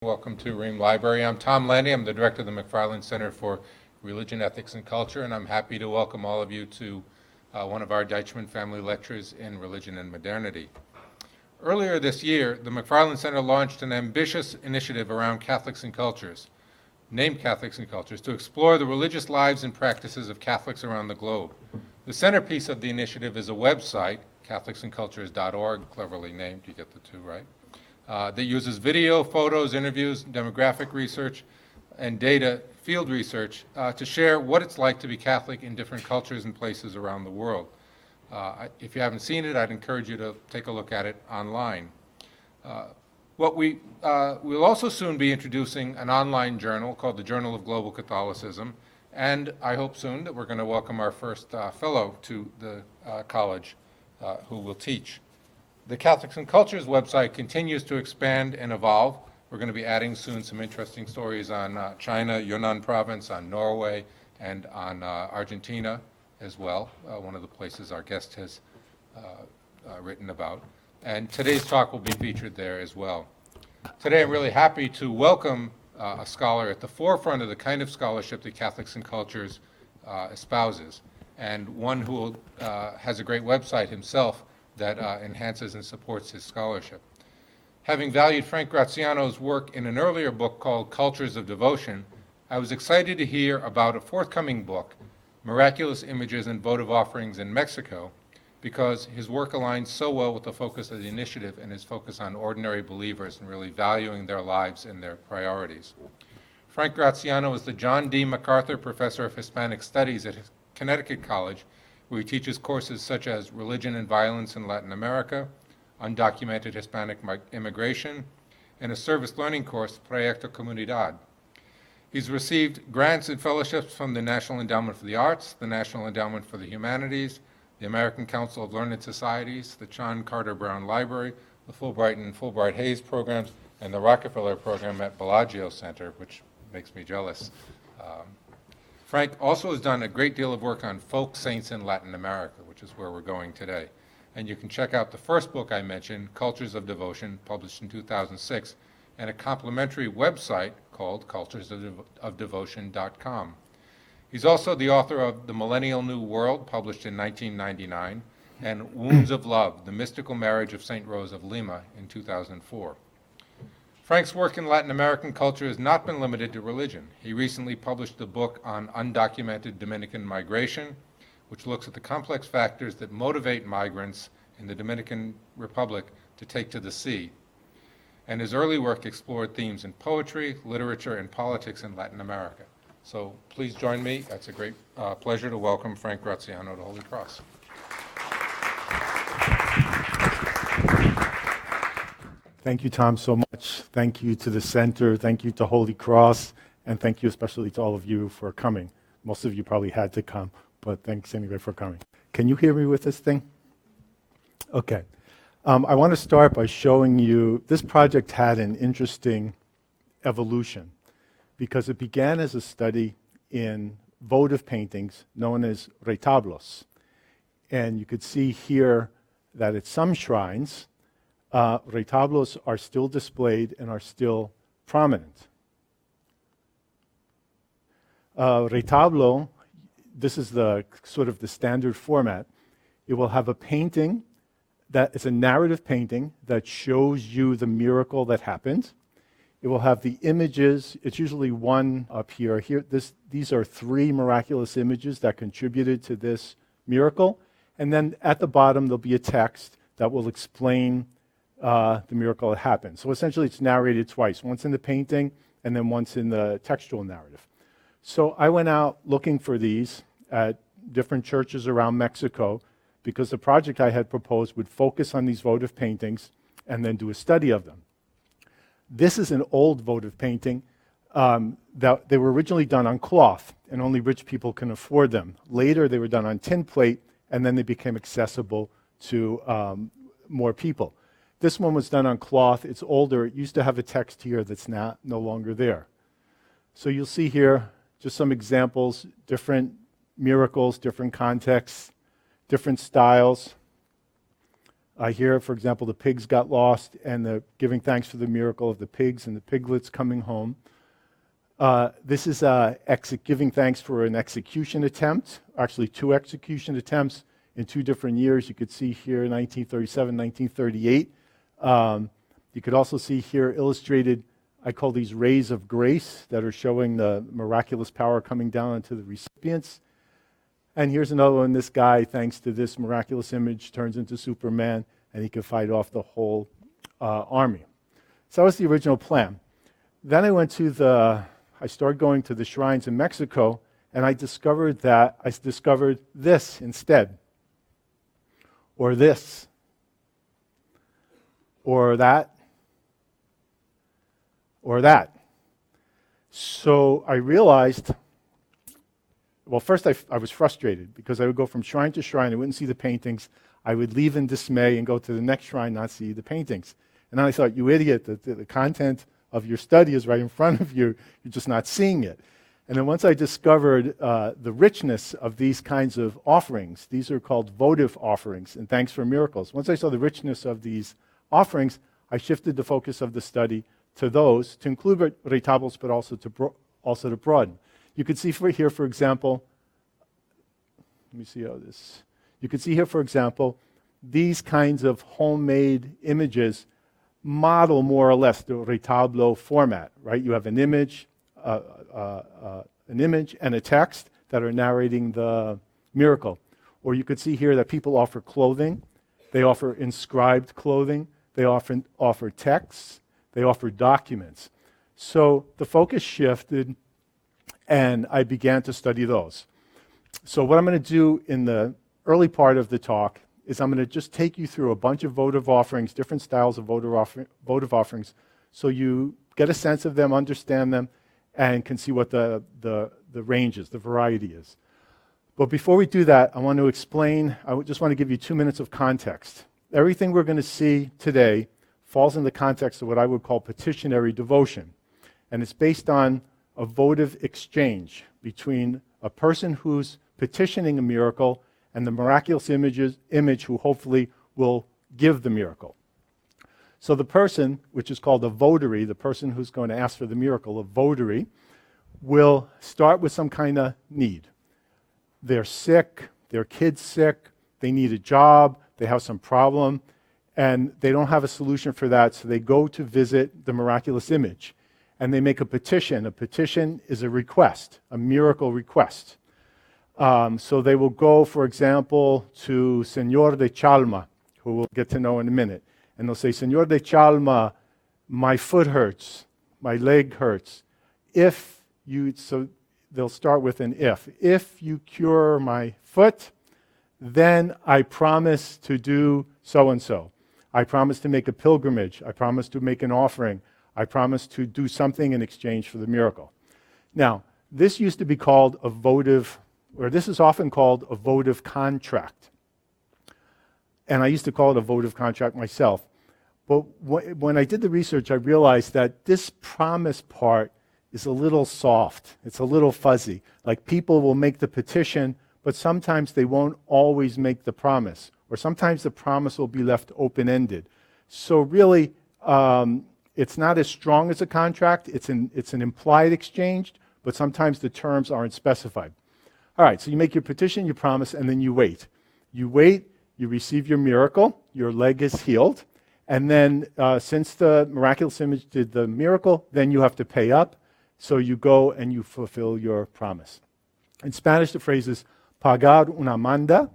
Welcome to Ream Library. I'm Tom Landy. I'm the director of the McFarland Center for Religion, Ethics, and Culture, and I'm happy to welcome all of you to one of our Deichmann family lectures in religion and modernity. Earlier this year, the McFarland Center launched an ambitious initiative around Catholics and cultures, named Catholics and Cultures, to explore the religious lives and practices of Catholics around the globe. The centerpiece of the initiative is a website, catholicsandcultures.org, cleverly named, you get the two right, that uses video, photos, interviews, demographic research, and data, field research, to share what it's like to be Catholic in different cultures and places around the world. If you haven't seen it, I'd encourage you to take a look at it online. We'll also soon be introducing an online journal called the Journal of Global Catholicism, and I hope soon that we're going to welcome our first fellow to the college who will teach. The Catholics and Cultures website continues to expand and evolve. We're going to be adding soon some interesting stories on China, Yunnan province, on Norway, and on Argentina as well, one of the places our guest has written about. And today's talk will be featured there as well. Today I'm really happy to welcome a scholar at the forefront of the kind of scholarship that Catholics and Cultures espouses, and one who has a great website himself that enhances and supports his scholarship. Having valued Frank Graziano's work in an earlier book called Cultures of Devotion, I was excited to hear about a forthcoming book, Miraculous Images and Votive Offerings in Mexico, because his work aligns so well with the focus of the initiative and his focus on ordinary believers and really valuing their lives and their priorities. Frank Graziano is the John D. MacArthur Professor of Hispanic Studies at Connecticut College, where he teaches courses such as Religion and Violence in Latin America, Undocumented Hispanic Immigration, and a service learning course, Proyecto Comunidad. He's received grants and fellowships from the National Endowment for the Arts, the National Endowment for the Humanities, the American Council of Learned Societies, the John Carter Brown Library, the Fulbright and Fulbright Hayes programs, and the Rockefeller program at Bellagio Center, which makes me jealous. Frank also has done a great deal of work on folk saints in Latin America, which is where we're going today. And you can check out the first book I mentioned, Cultures of Devotion, published in 2006, and a complementary website called culturesofdevotion.com. He's also the author of The Millennial New World, published in 1999, and Wounds of Love, The Mystical Marriage of St. Rose of Lima in 2004. Frank's work in Latin American culture has not been limited to religion. He recently published a book on undocumented Dominican migration, which looks at the complex factors that motivate migrants in the Dominican Republic to take to the sea. And his early work explored themes in poetry, literature, and politics in Latin America. So please join me. It's a great pleasure to welcome Frank Graziano to Holy Cross. Thank you, Tom, so much. Thank you to the center. Thank you to Holy Cross. And thank you especially to all of you for coming. Most of you probably had to come, but thanks anyway for coming. Can you hear me with this thing? Okay. I want to start by showing you, this project had an interesting evolution because it began as a study in votive paintings known as RETABLOS. And you could see here that at some shrines, retablos are still displayed and are still prominent. Retablo, this is the sort of the standard format. It will have a painting that is a narrative painting that shows you the miracle that happened. It will have the images. It's usually one up here. These are 3 miraculous images that contributed to this miracle. And then at the bottom, there'll be a text that will explain the miracle that happened. So essentially it's narrated twice, once in the painting and then once in the textual narrative. So I went out looking for these at different churches around Mexico because the project I had proposed would focus on these votive paintings and then do a study of them. This is an old votive painting that they were originally done on cloth and only rich people can afford them. Later they were done on tin plate and then they became accessible to more people. This one was done on cloth. It's older. It used to have a text here that's no longer there. So you'll see here just some examples, different miracles, different contexts, different styles. Here, for example, the pigs got lost, and the giving thanks for the miracle of the pigs and the piglets coming home. This is giving thanks for an execution attempt, actually 2 execution attempts in 2 different years. You could see here 1937, 1938. You could also see here illustrated, I call these rays of grace that are showing the miraculous power coming down onto the recipients. And here's another one. This guy, thanks to this miraculous image, turns into Superman, and he can fight off the whole army. So that was the original plan. Then I started going to the shrines in Mexico, and I discovered this instead, or this, or that, or that. So I realized, well, first I was frustrated because I would go from shrine to shrine, I wouldn't see the paintings, I would leave in dismay and go to the next shrine, not see the paintings. And then I thought, you idiot, the content of your study is right in front of you, you're just not seeing it. And then once I discovered the richness of these kinds of offerings, these are called votive offerings, and thanks for miracles. Once I saw the richness of these offerings, I shifted the focus of the study to those, to include retablos, but also to broaden. You could see here, for example, you could see here, for example, these kinds of homemade images model more or less the retablo format, right? You have an image and a text that are narrating the miracle. Or you could see here that people offer clothing, they offer inscribed clothing, they often offer texts, they offer documents. So the focus shifted, and I began to study those. So what I'm going to do in the early part of the talk is I'm going to just take you through a bunch of votive offerings, different styles of votive offerings, so you get a sense of them, understand them, and can see what the range is, the variety is. But before we do that, I want to explain, just want to give you 2 minutes of context. Everything we're going to see today falls in the context of what I would call petitionary devotion. And it's based on a votive exchange between a person who's petitioning a miracle and the miraculous image who hopefully will give the miracle. So the person, which is called a votary, the person who's going to ask for the miracle, a votary, will start with some kind of need. They're sick, their kid's sick, they need a job, they have some problem, and they don't have a solution for that, so they go to visit the miraculous image. And they make a petition. A petition is a request, a miracle request. So they will go, for example, to Señor de Chalma, who we'll get to know in a minute. And they'll say, Señor de Chalma, my foot hurts, my leg hurts. So they'll start with an if. If you cure my foot, then I promise to do so-and-so. I promise to make a pilgrimage. I promise to make an offering. I promise to do something in exchange for the miracle. Now, this used to be called a votive, or this is often called a votive contract. And I used to call it a votive contract myself. But when I did the research, I realized that this promise part is a little soft. It's a little fuzzy. Like people will make the petition, but sometimes they won't always make the promise. Or sometimes the promise will be left open-ended. So really, it's not as strong as a contract. It's an implied exchange, but sometimes the terms aren't specified. All right, so you make your petition, you promise, and then you wait. You wait, you receive your miracle, your leg is healed, and then since the miraculous image did the miracle, then you have to pay up, so you go and you fulfill your promise. In Spanish, the phrase is pagar una manda.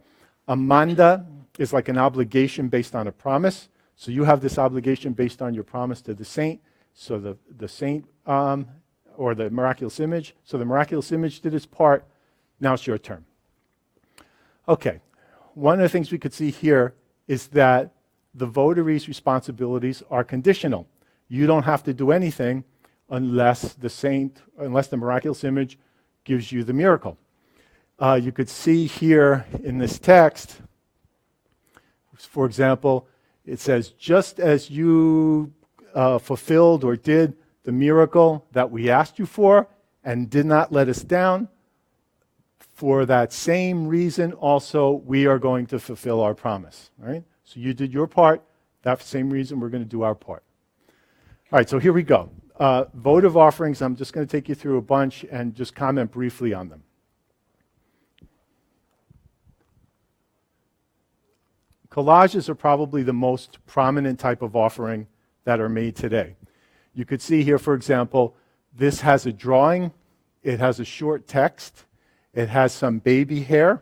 A manda is like an obligation based on a promise. So you have this obligation based on your promise to the saint. So the saint, or the miraculous image. So the miraculous image did its part. Now it's your turn. Okay. One of the things we could see here is that the votary's responsibilities are conditional. You don't have to do anything unless the miraculous image gives you the miracle. You could see here in this text, for example, it says, just as you fulfilled or did the miracle that we asked you for and did not let us down, for that same reason also we are going to fulfill our promise. Right? So you did your part. That's the same reason we're going to do our part. All right, so here we go. Votive offerings, I'm just going to take you through a bunch and just comment briefly on them. Collages are probably the most prominent type of offering that are made today. You could see here, for example, this has a drawing, it has a short text, it has some baby hair,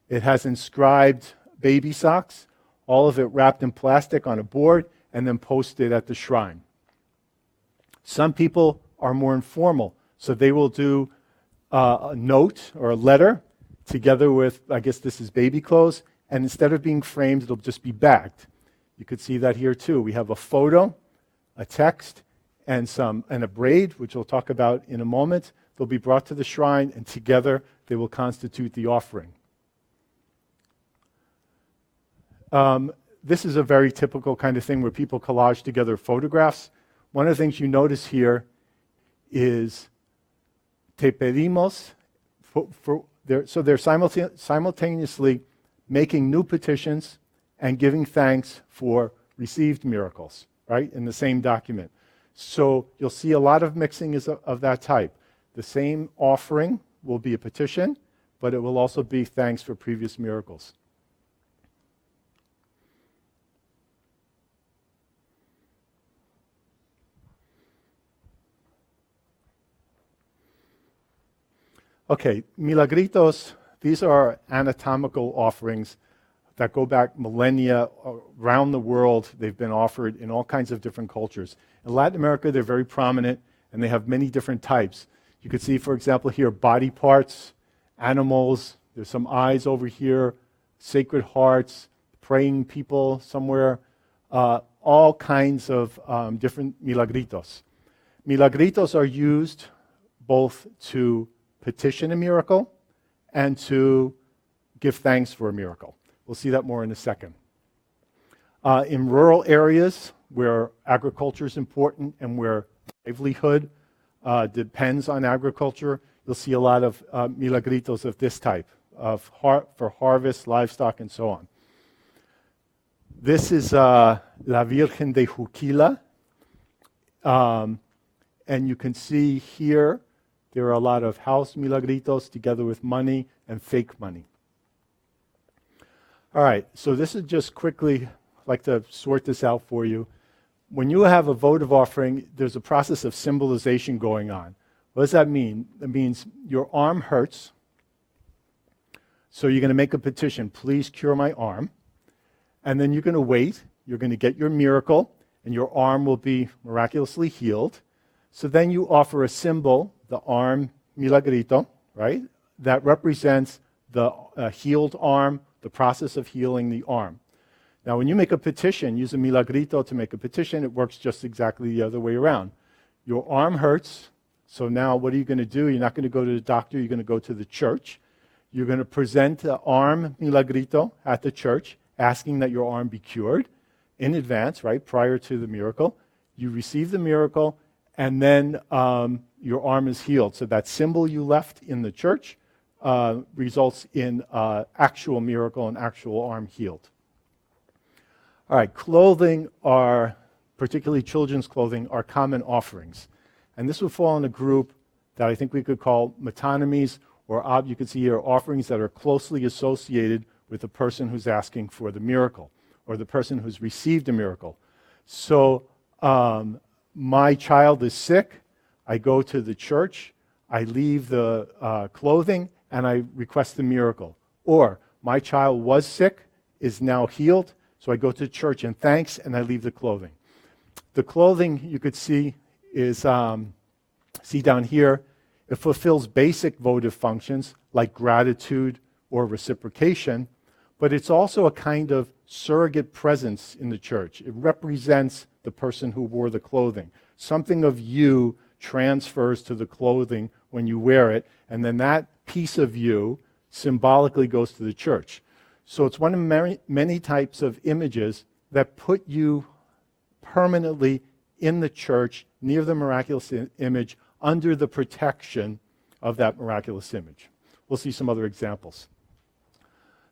it has inscribed baby socks, all of it wrapped in plastic on a board and then posted at the shrine. Some people are more informal, so they will do a note or a letter together with, I guess this is baby clothes, and instead of being framed, it'll just be bagged. You could see that here too. We have a photo, a text, and a braid, which we'll talk about in a moment. They'll be brought to the shrine, and together they will constitute the offering. This is a very typical kind of thing where people collage together photographs. One of the things you notice here is te pedimos, so they're simultaneously making new petitions and giving thanks for received miracles, right, in the same document. So you'll see a lot of mixing of that type. The same offering will be a petition, but it will also be thanks for previous miracles. Okay, milagritos, these are anatomical offerings that go back millennia around the world. They've been offered in all kinds of different cultures. In Latin America, they're very prominent, and they have many different types. You could see, for example, here, body parts, animals. There's some eyes over here, sacred hearts, praying people somewhere, all kinds of different milagritos. Milagritos are used both to petition a miracle and to give thanks for a miracle. We'll see that more in a second. In rural areas where agriculture is important and where livelihood depends on agriculture, you'll see a lot of milagritos of this type, for harvest, livestock, and so on. This is La Virgen de Juquila. And you can see here, there are a lot of house milagritos together with money and fake money. All right, so this is just quickly, I'd like to sort this out for you. When you have a votive offering, there's a process of symbolization going on. What does that mean? It means your arm hurts, so you're going to make a petition, please cure my arm. And then you're going to wait, you're going to get your miracle, and your arm will be miraculously healed. So then you offer a symbol, the arm milagrito, right? That represents the healed arm, the process of healing the arm. Now, when you make a petition, use a milagrito to make a petition, it works just exactly the other way around. Your arm hurts, so now what are you going to do? You're not going to go to the doctor, you're going to go to the church. You're going to present the arm milagrito at the church, asking that your arm be cured in advance, right, prior to the miracle. You receive the miracle, and then your arm is healed. So that symbol you left in the church results in actual miracle and actual arm healed. All right, clothing are, particularly children's clothing, are common offerings. And this would fall in a group that I think we could call metonymies, or you could see here offerings that are closely associated with the person who's asking for the miracle, or the person who's received a miracle. So my child is sick, I go to the church, I leave the clothing, and I request the miracle. Or my child was sick, is now healed, so I go to church and thanks, and I leave the clothing. The clothing, you could see, is, see down here, it fulfills basic votive functions like gratitude or reciprocation, but it's also a kind of surrogate presence in the church. It represents the person who wore the clothing. Something of you transfers to the clothing when you wear it, and then that piece of you symbolically goes to the church. So it's one of many types of images that put you permanently in the church, near the miraculous image, under the protection of that miraculous image. We'll see some other examples.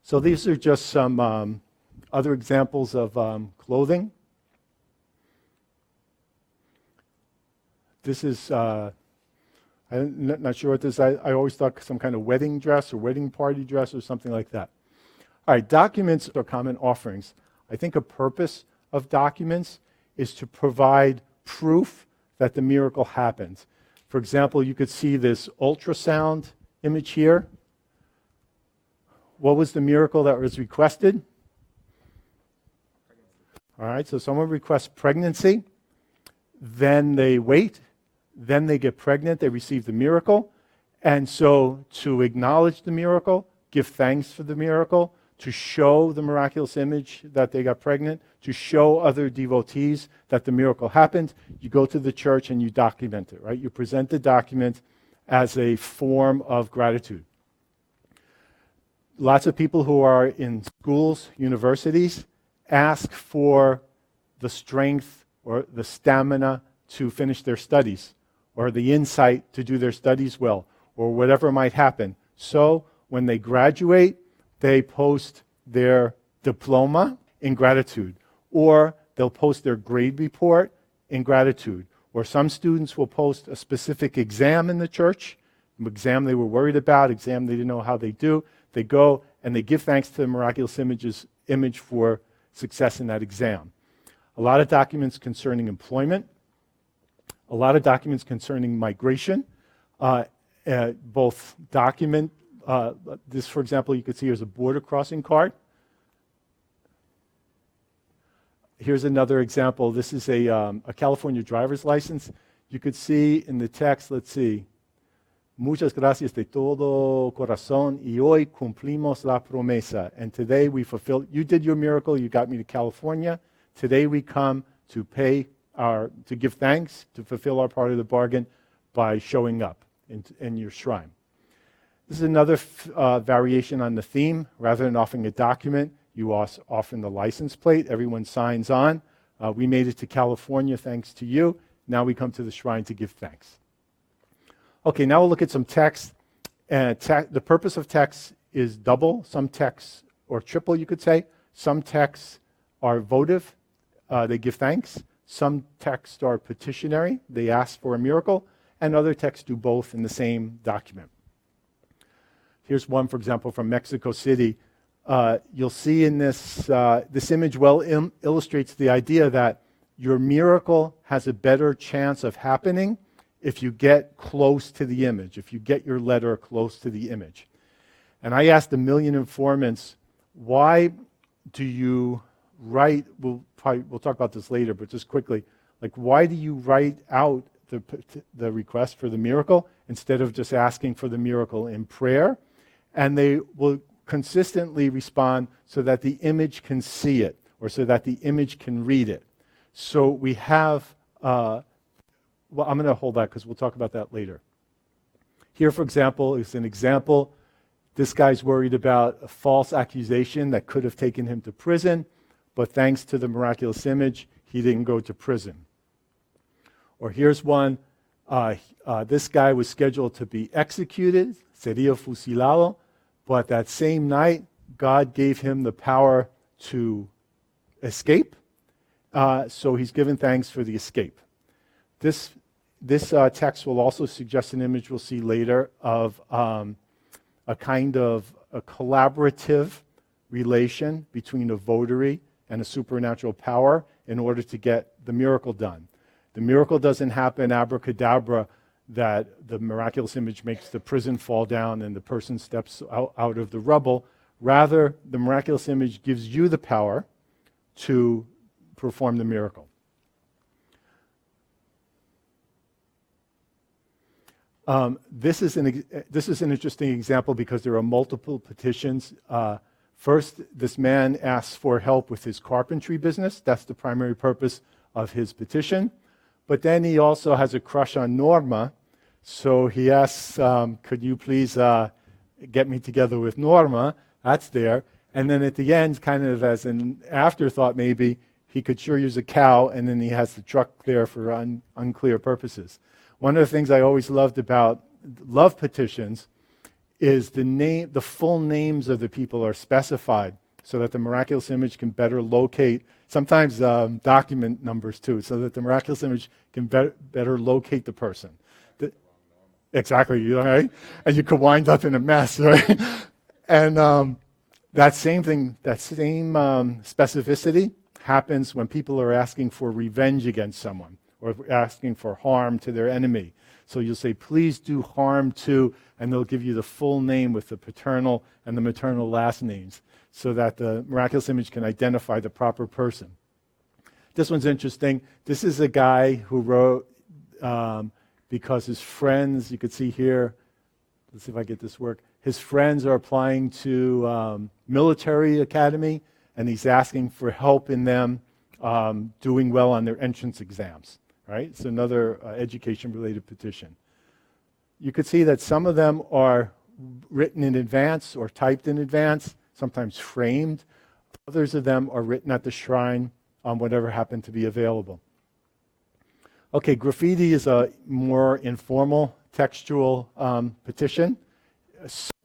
So these are just some Other examples of clothing. This is, I'm not sure what this is. I always thought some kind of wedding dress or wedding party dress or something like that. All right, documents are common offerings. I think a purpose of documents is to provide proof that the miracle happened. For example, you could see this ultrasound image here. What was the miracle that was requested? All right, so someone requests pregnancy, then they wait, then they get pregnant, they receive the miracle. And so to acknowledge the miracle, give thanks for the miracle, to show the miraculous image that they got pregnant, to show other devotees that the miracle happened, you go to the church and you document it, right? You present the document as a form of gratitude. Lots of people who are in schools, universities, ask for the strength or the stamina to finish their studies, or the insight to do their studies well, or whatever might happen. So when they graduate, they post their diploma in gratitude, or they'll post their grade report in gratitude, or some students will post a specific exam in the church, an exam they were worried about, exam they didn't know how they do. They go and they give thanks to the miraculous image for success in that exam. A lot of documents concerning employment, a lot of documents concerning migration, both document, this for example you could see here's a border crossing card. Here's another example. This is a California driver's license. You could see in the text, let's see, muchas gracias de todo corazón y hoy cumplimos la promesa. And today we fulfilled, you did your miracle, you got me to California. Today we come to to give thanks, to fulfill our part of the bargain by showing up in your shrine. This is another variation on the theme. Rather than offering a document, you offer the license plate. Everyone signs on. We made it to California thanks to you. Now we come to the shrine to give thanks. Okay, now we'll look at some text. The purpose of text is double. Some texts, or triple you could say. Some texts are votive. They give thanks. Some texts are petitionary. They ask for a miracle. And other texts do both in the same document. Here's one, for example, from Mexico City. You'll see in this image illustrates the idea that your miracle has a better chance of happening if you get close to the image, if you get your letter close to the image. And I asked 1 million informants, why do you write, we'll talk about this later, but just quickly, like why do you write out the request for the miracle instead of just asking for the miracle in prayer? And they will consistently respond so that the image can see it, or so that the image can read it. So we have, well, I'm going to hold that because we'll talk about that later. Here, for example, is an example. This guy's worried about a false accusation that could have taken him to prison, but thanks to the miraculous image, he didn't go to prison. Or here's one. This guy was scheduled to be executed, sería fusilado, but that same night, God gave him the power to escape. So he's given thanks for the escape. This text will also suggest an image we'll see later of a kind of a collaborative relation between a votary and a supernatural power in order to get the miracle done. The miracle doesn't happen abracadabra, that the miraculous image makes the prison fall down and the person steps out of the rubble. Rather, the miraculous image gives you the power to perform the miracle. This is an interesting example because there are multiple petitions. First, this man asks for help with his carpentry business. That's the primary purpose of his petition. But then he also has a crush on Norma, so he asks, could you please get me together with Norma? That's there. And then at the end, kind of as an afterthought maybe, he could sure use a cow, and then he has the truck there for unclear purposes. One of the things I always loved about love petitions is the full names of the people are specified. so that the miraculous image can better locate, sometimes document numbers too, so that the miraculous image can better locate the person. Exactly, right? And you could wind up in a mess, right? And that same thing, that same specificity happens when people are asking for revenge against someone or asking for harm to their enemy. So you'll say, please do harm to, and they'll give you the full name with the paternal and the maternal last names so that the miraculous image can identify the proper person. This one's interesting. This is a guy who wrote, because his friends, you could see here, let's see if I get this work, his friends are applying to military academy, and he's asking for help in them doing well on their entrance exams, right? It's another education-related petition. You could see that some of them are written in advance or typed in advance, sometimes framed. Others of them are written at the shrine on whatever happened to be available. Okay, graffiti is a more informal textual petition.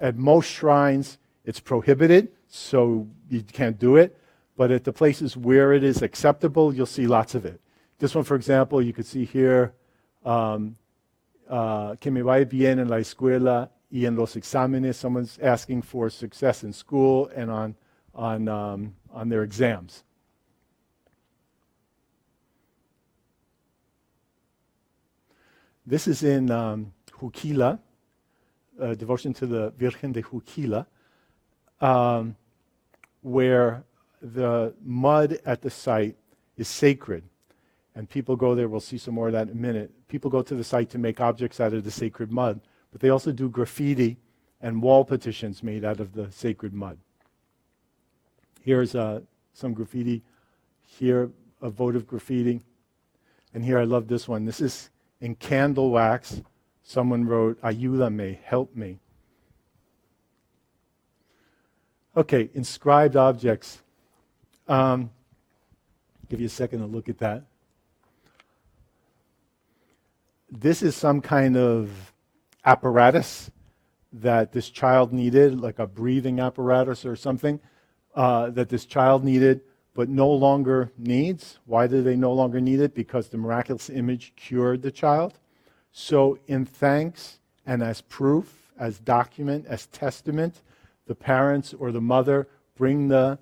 At most shrines, it's prohibited, so you can't do it. But at the places where it is acceptable, you'll see lots of it. This one, for example, you could see here, que me vaya bien en la escuela y en los exámenes. Someone's asking for success in school and on their exams. This is in Juquila, devotion to the Virgen de Juquila, where the mud at the site is sacred. And people go there, we'll see some more of that in a minute. People go to the site to make objects out of the sacred mud, but they also do graffiti and wall petitions made out of the sacred mud. Here's some graffiti here, a votive graffiti. And here I love this one. This is in candle wax. Someone wrote, ayúdame, help me. Okay, inscribed objects. Give you a second to look at that. This is some kind of apparatus that this child needed, like a breathing apparatus or something, that this child needed but no longer needs. Why do they no longer need it? Because the miraculous image cured the child. So in thanks and as proof, as document, as testament, the parents or the mother bring the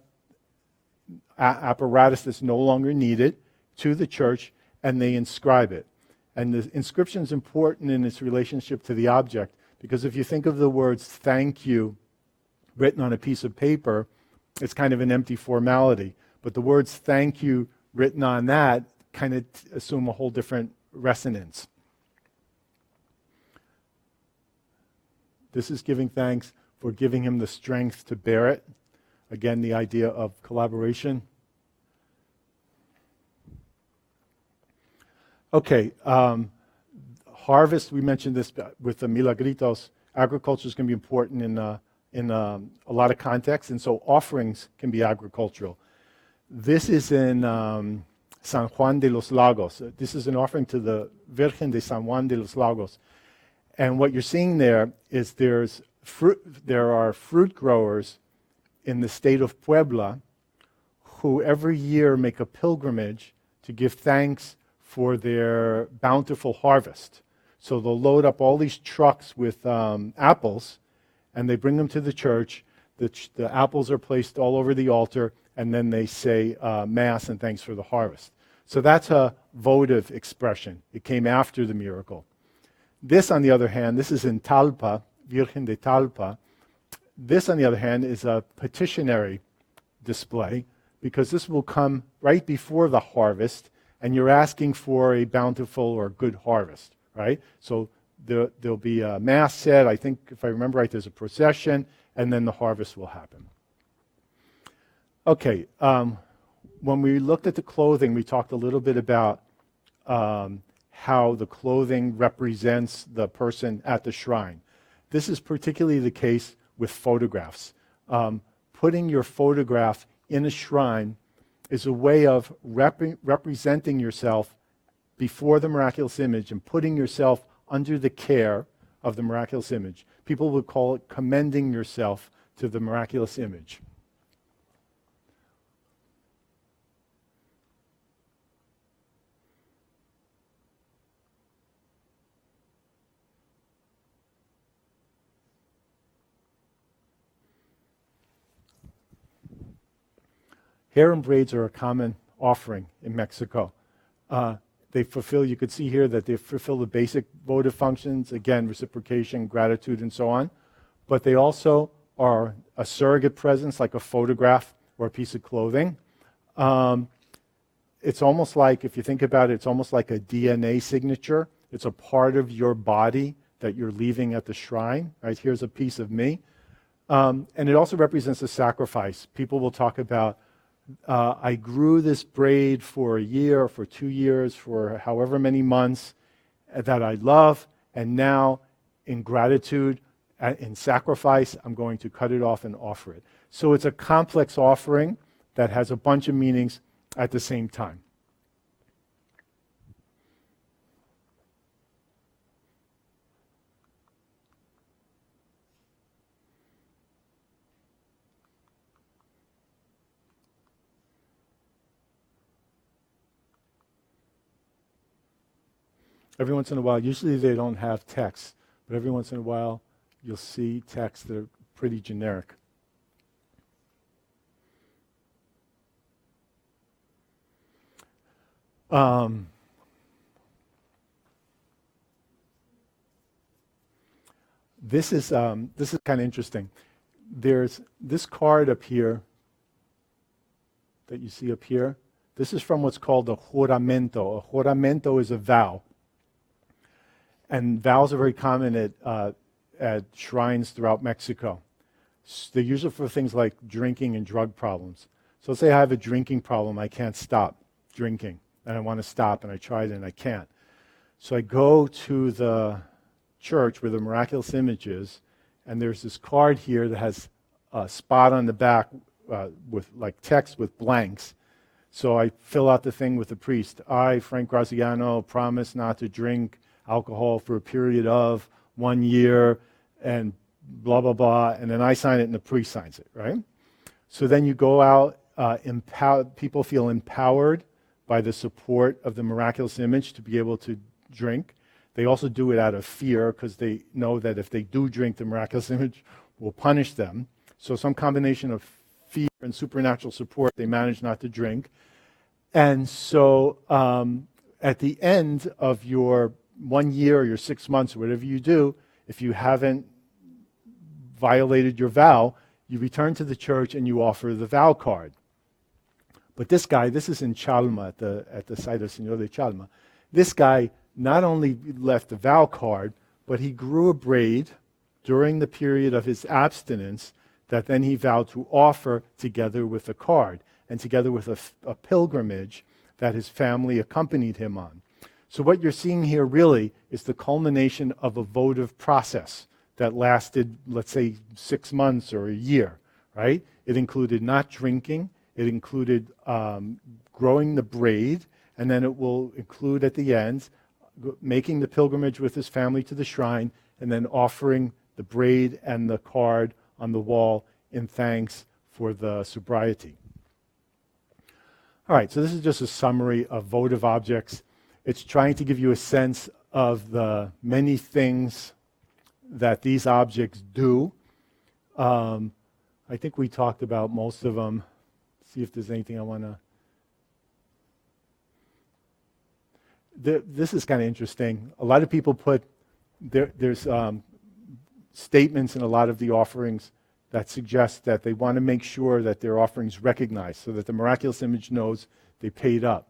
apparatus that's no longer needed to the church and they inscribe it. And the inscription is important in its relationship to the object, because if you think of the words thank you written on a piece of paper, it's kind of an empty formality. But the words thank you written on that kind of assume a whole different resonance. This is giving thanks for giving him the strength to bear it. Again, the idea of collaboration. Okay, harvest, we mentioned this with the Milagritos. Agriculture is going to be important in a lot of contexts, and so offerings can be agricultural. This is in San Juan de los Lagos. This is an offering to the Virgen de San Juan de los Lagos. And what you're seeing there is there are fruit growers in the state of Puebla who every year make a pilgrimage to give thanks for their bountiful harvest. So they'll load up all these trucks with apples, and they bring them to the church. The apples are placed all over the altar, and then they say Mass and thanks for the harvest. So that's a votive expression. It came after the miracle. This, on the other hand, this is in Talpa, Virgen de Talpa. This, on the other hand, is a petitionary display, because this will come right before the harvest, and you're asking for a bountiful or good harvest, right? So there'll be a Mass said. I think, if I remember right, there's a procession, and then the harvest will happen. Okay, when we looked at the clothing, we talked a little bit about how the clothing represents the person at the shrine. This is particularly the case with photographs. Putting your photograph in a shrine is a way of representing yourself before the miraculous image and putting yourself under the care of the miraculous image. People would call it commending yourself to the miraculous image. Hair and braids are a common offering in Mexico. They fulfill, you could see here that they fulfill the basic votive functions, again, reciprocation, gratitude, and so on. But they also are a surrogate presence, like a photograph or a piece of clothing. It's almost like, if you think about it, it's almost like a DNA signature. It's a part of your body that you're leaving at the shrine, right? Here's a piece of me. And it also represents a sacrifice. People will talk about, I grew this braid for a year, for 2 years, for however many months that I love, and now in gratitude, in sacrifice, I'm going to cut it off and offer it. So it's a complex offering that has a bunch of meanings at the same time. Every once in a while, usually they don't have text, but every once in a while you'll see texts that are pretty generic. This is kind of interesting. There's this card up here that you see up here. This is from what's called a juramento. A juramento is a vow. And vows are very common at shrines throughout Mexico. They're usually for things like drinking and drug problems. So let's say I have a drinking problem, I can't stop drinking, and I want to stop, and I tried it and I can't. So I go to the church where the miraculous image is, and there's this card here that has a spot on the back with like text with blanks. So I fill out the thing with the priest. I, Frank Graziano, promise not to drink alcohol for a period of 1 year, and blah, blah, blah, and then I sign it and the priest signs it, right? So then you go out, people feel empowered by the support of the miraculous image to be able to drink. They also do it out of fear because they know that if they do drink, the miraculous image will punish them. So some combination of fear and supernatural support, they manage not to drink. And so at the end of your 1 year or your 6 months or whatever you do, if you haven't violated your vow, you return to the church and you offer the vow card. But this guy, this is in Chalma, at the site of Señor de Chalma. This guy not only left the vow card, but he grew a braid during the period of his abstinence that then he vowed to offer together with the card and together with a pilgrimage that his family accompanied him on. So what you're seeing here really is the culmination of a votive process that lasted, let's say, 6 months or a year, right? It included not drinking, it included growing the braid, and then it will include at the end making the pilgrimage with his family to the shrine, and then offering the braid and the card on the wall in thanks for the sobriety. All right, so this is just a summary of votive objects. It's trying to give you a sense of the many things that these objects do. I think we talked about most of them. See if there's anything I want to... This is kind of interesting. A lot of people put, there's statements in a lot of the offerings that suggest that they want to make sure that their offerings recognized so that the miraculous image knows they paid up.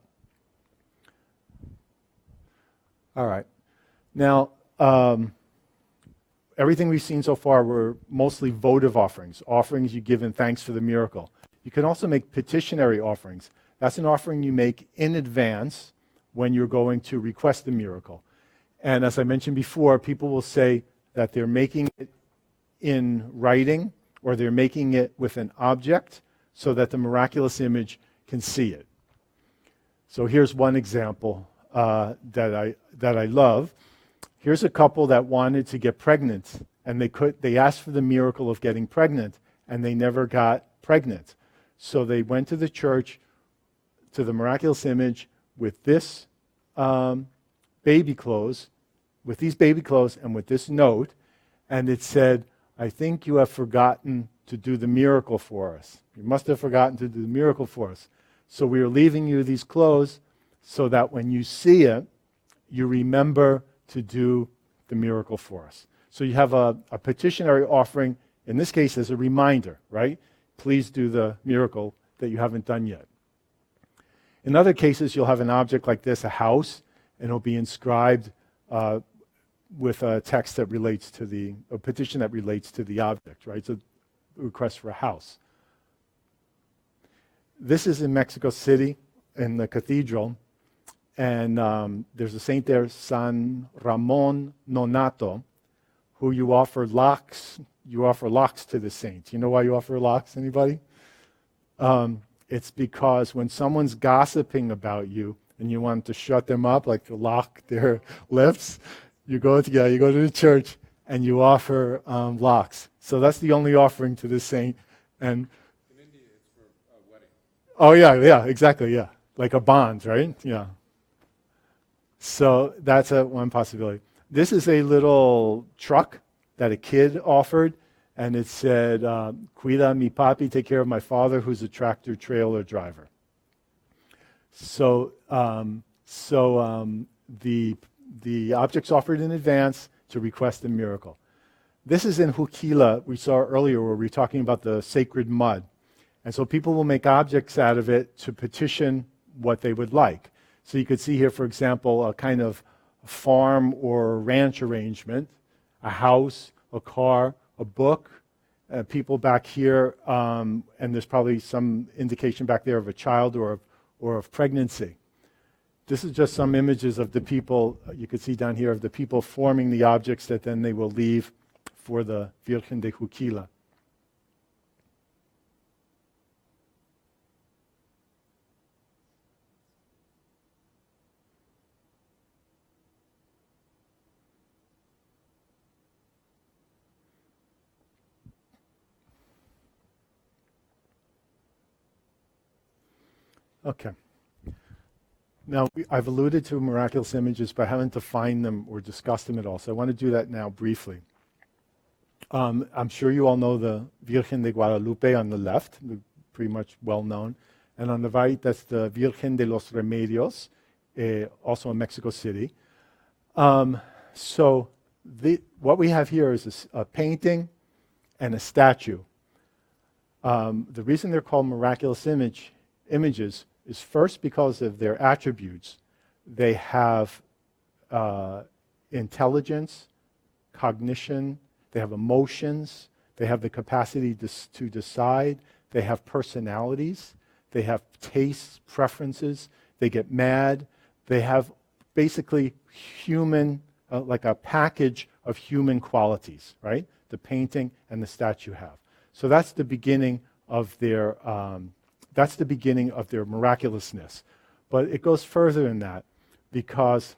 All right. Now, everything we've seen so far were mostly votive offerings, offerings you give in thanks for the miracle. You can also make petitionary offerings. That's an offering you make in advance when you're going to request the miracle. And as I mentioned before, people will say that they're making it in writing or they're making it with an object so that the miraculous image can see it. So here's one example that I love. Here's a couple that wanted to get pregnant, and they asked for the miracle of getting pregnant, and they never got pregnant. So they went to the church, to the miraculous image, with this baby clothes, and with this note, and it said, I think you have forgotten to do the miracle for us. You must have forgotten to do the miracle for us. So we are leaving you these clothes so that when you see it, you remember to do the miracle for us. So you have a petitionary offering, in this case as a reminder, right? Please do the miracle that you haven't done yet. In other cases, you'll have an object like this, a house, and it'll be inscribed with a text that relates to a petition that relates to the object, right? So a request for a house. This is in Mexico City, in the cathedral, and there's a saint there, San Ramon Nonato, who you offer locks. You offer locks to the saint. You know why you offer locks? Anybody? It's because when someone's gossiping about you and you want to shut them up, like to lock their lips, you go to the church and you offer locks. So that's the only offering to the saint. And In India, it's for a wedding. oh yeah, exactly, yeah, like a bond, right? Yeah. So that's one possibility. This is a little truck that a kid offered, and it said, "Cuida mi papi," take care of my father, who's a tractor trailer driver. So, the object's offered in advance to request a miracle. This is in Juquila, we saw earlier, where we were talking about the sacred mud. And so people will make objects out of it to petition what they would like. So you could see here, for example, a kind of farm or ranch arrangement, a house, a car, a book, people back here, and there's probably some indication back there of a child or of pregnancy. This is just some images of the people, you can see down here, of the people forming the objects that then they will leave for the Virgen de Juquila. Okay. Now, I've alluded to miraculous images, but I haven't defined them or discussed them at all. So I want to do that now briefly. I'm sure you all know the Virgen de Guadalupe on the left, pretty much well known. And on the right, that's the Virgen de los Remedios, also in Mexico City. So what we have here is a painting and a statue. The reason they're called miraculous images is first because of their attributes. They have intelligence, cognition, they have emotions, they have the capacity to decide, they have personalities, they have tastes, preferences, they get mad, they have basically human, like a package of human qualities, right? The painting and the statue have. So that's the beginning of their miraculousness. But it goes further than that because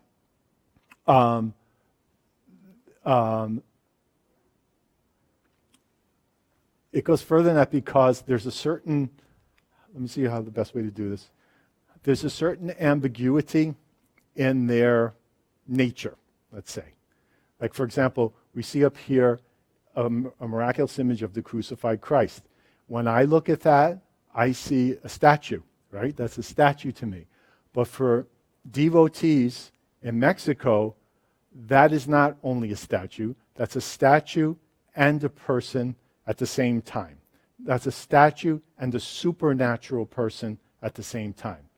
there's a certain, let me see how the best way to do this. There's a certain ambiguity in their nature, let's say. Like, for example, we see up here a miraculous image of the crucified Christ. When I look at that, I see a statue, right? That's a statue to me. But for devotees in Mexico, that is not only a statue, that's a statue and a person at the same time. That's a statue and a supernatural person at the same time.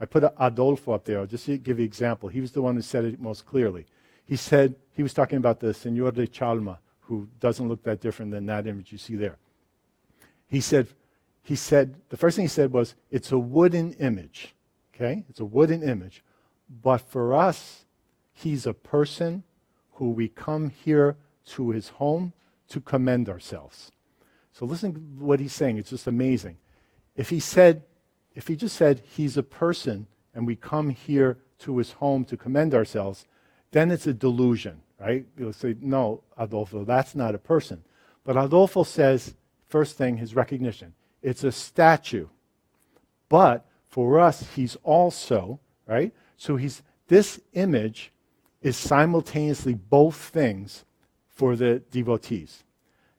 I put Adolfo up there. I'll just give you an example. He was the one who said it most clearly. He said, he was talking about the Señor de Chalma, who doesn't look that different than that image you see there. He said, the first thing he said was, it's a wooden image, okay? It's a wooden image. But for us, he's a person who we come here to his home to commend ourselves. So listen to what he's saying. It's just amazing. If he just said he's a person and we come here to his home to commend ourselves, then it's a delusion, right? You'll say, no, Adolfo, that's not a person. But Adolfo says, first thing, his recognition. It's a statue. But for us, he's also, right? So this image is simultaneously both things for the devotees.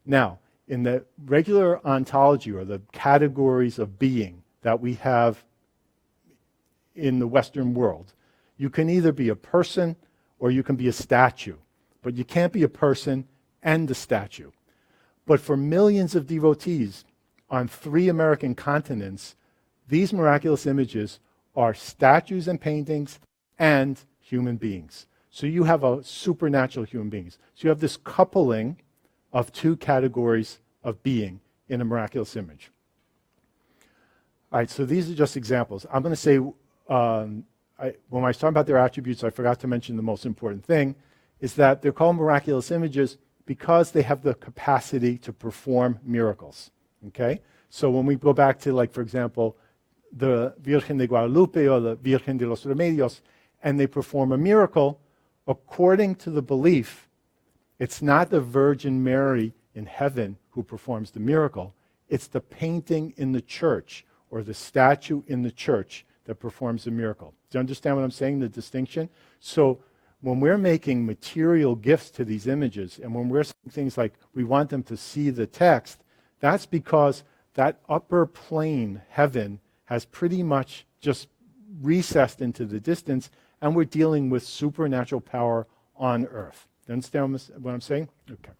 Now, in the regular ontology, or the categories of being that we have in the Western world, you can either be a person or you can be a statue. But you can't be a person and a statue. But for millions of devotees on 3 American continents, these miraculous images are statues and paintings and human beings. So you have a supernatural human beings. So you have this coupling of 2 categories of being in a miraculous image. All right, so these are just examples. I'm going to say, when I was talking about their attributes, I forgot to mention the most important thing, is that they're called miraculous images because they have the capacity to perform miracles. Okay? So when we go back to, like, for example, the Virgin de Guadalupe or the Virgen de los Remedios, and they perform a miracle, according to the belief, it's not the Virgin Mary in heaven who performs the miracle. It's the painting in the church or the statue in the church that performs the miracle. Do you understand what I'm saying, the distinction? So when we're making material gifts to these images, and when we're saying things like we want them to see the text, that's because that upper plane, heaven, has pretty much just recessed into the distance, and we're dealing with supernatural power on earth. Do you understand what I'm saying? Okay.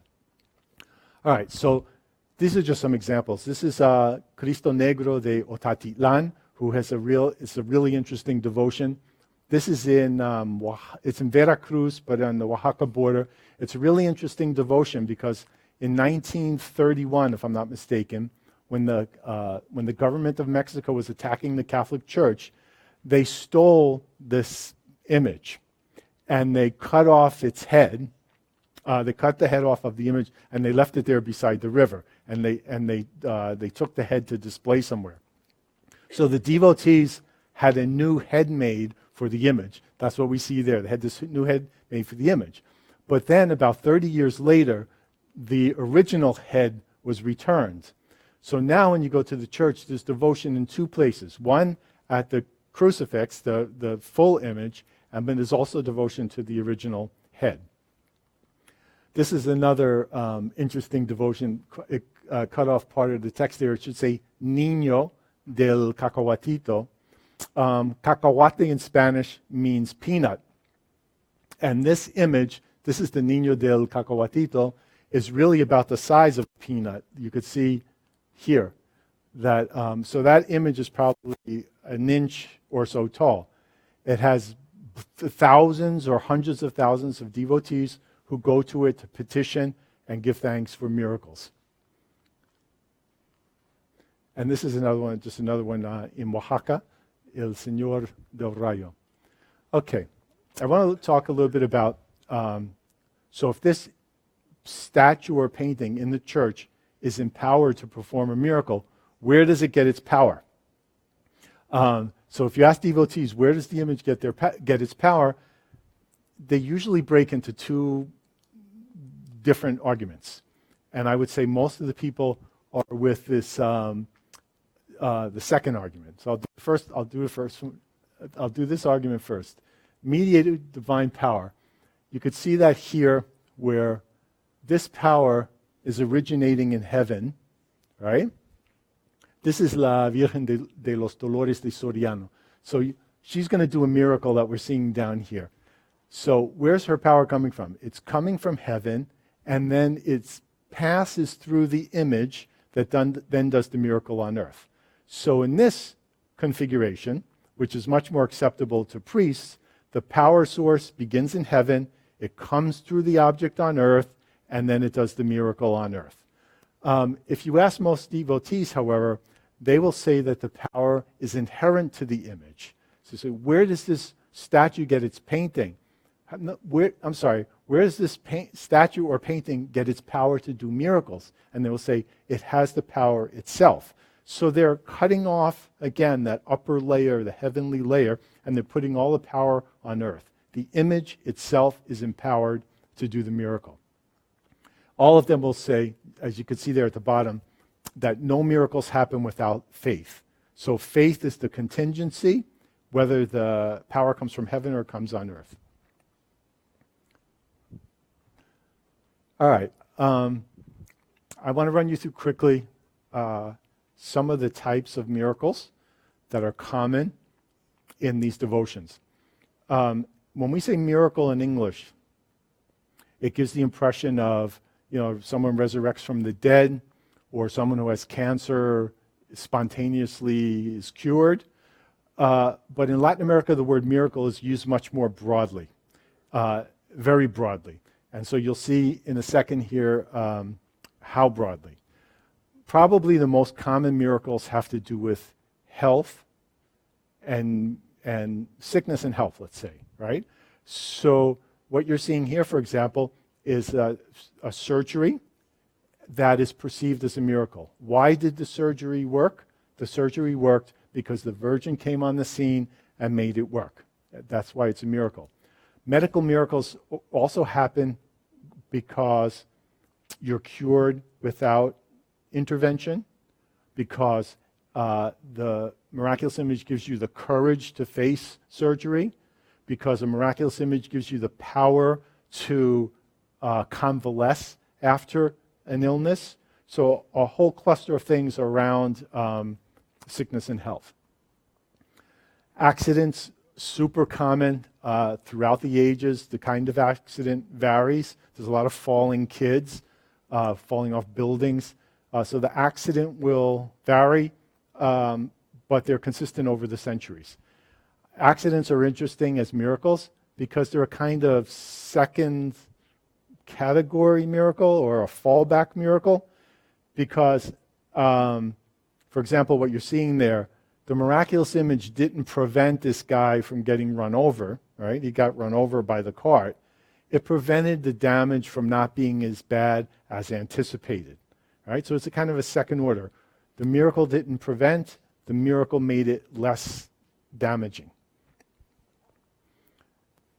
All right, so these are just some examples. This is Cristo Negro de Otatitlan, who has it's a really interesting devotion. This is it's in Veracruz, but on the Oaxaca border. It's a really interesting devotion because in 1931, if I'm not mistaken, when the government of Mexico was attacking the Catholic Church, they stole this image and they cut off its head. They cut the head off of the image and they left it there beside the river. And they took the head to display somewhere. So the devotees had a new head made for the image. That's what we see there. They had this new head made for the image. But then about 30 years later, the original head was returned. So now when you go to the church, there's devotion in 2 places. One at the crucifix, the full image, and then there's also devotion to the original head. This is another interesting devotion. It cut off part of the text there. It should say, Niño del Cacahuatito. Cacahuate in Spanish means peanut. And this image, this is the Niño del Cacahuatito, is really about the size of a peanut. You could see here that, so that image is probably an inch or so tall. It has thousands or hundreds of thousands of devotees who go to it to petition and give thanks for miracles. And this is another one, just another one in Oaxaca, El Señor del Rayo. Okay, I want to talk a little bit about, so if this statue or painting in the church is empowered to perform a miracle, where does it get its power? So if you ask devotees, where does the image get its power? They usually break into 2 different arguments. And I would say most of the people are with this, the second argument. So I'll do this argument first. Mediated divine power. You could see that here where this power is originating in heaven, right? This is La Virgen de los Dolores de Soriano. So she's going to do a miracle that we're seeing down here. So where's her power coming from? It's coming from heaven, and then it passes through the image that then does the miracle on earth. So in this configuration, which is much more acceptable to priests, the power source begins in heaven, it comes through the object on earth, and then it does the miracle on earth. If you ask most devotees, however, they will say that the power is inherent to the image. So say, where does this statue get its painting? Where does this statue or painting get its power to do miracles? And they will say, it has the power itself. So they're cutting off, again, that upper layer, the heavenly layer, and they're putting all the power on earth. The image itself is empowered to do the miracle. All of them will say, as you can see there at the bottom, that no miracles happen without faith. So faith is the contingency, whether the power comes from heaven or comes on earth. All right. I want to run you through quickly some of the types of miracles that are common in these devotions. When we say miracle in English, it gives the impression of, someone resurrects from the dead, or someone who has cancer spontaneously is cured. But in Latin America, the word miracle is used much more broadly, very broadly. And so you'll see in a second here how broadly. Probably the most common miracles have to do with health and sickness and health, let's say, right? So what you're seeing here, for example, is a surgery that is perceived as a miracle. Why did the surgery work? The surgery worked because the Virgin came on the scene and made it work. That's why it's a miracle. Medical miracles also happen because you're cured without intervention, because the miraculous image gives you the courage to face surgery, because a miraculous image gives you the power to convalesce after an illness. So a whole cluster of things around sickness and health. Accidents, super common throughout the ages. The kind of accident varies. There's a lot of falling kids, falling off buildings. So the accident will vary, but they're consistent over the centuries. Accidents are interesting as miracles because they're a kind of second category miracle or a fallback miracle, because, for example, what you're seeing there, the miraculous image didn't prevent this guy from getting run over, right? He got run over by the cart. It prevented the damage from not being as bad as anticipated, right? So it's a kind of a second order. The miracle didn't prevent, the miracle made it less damaging.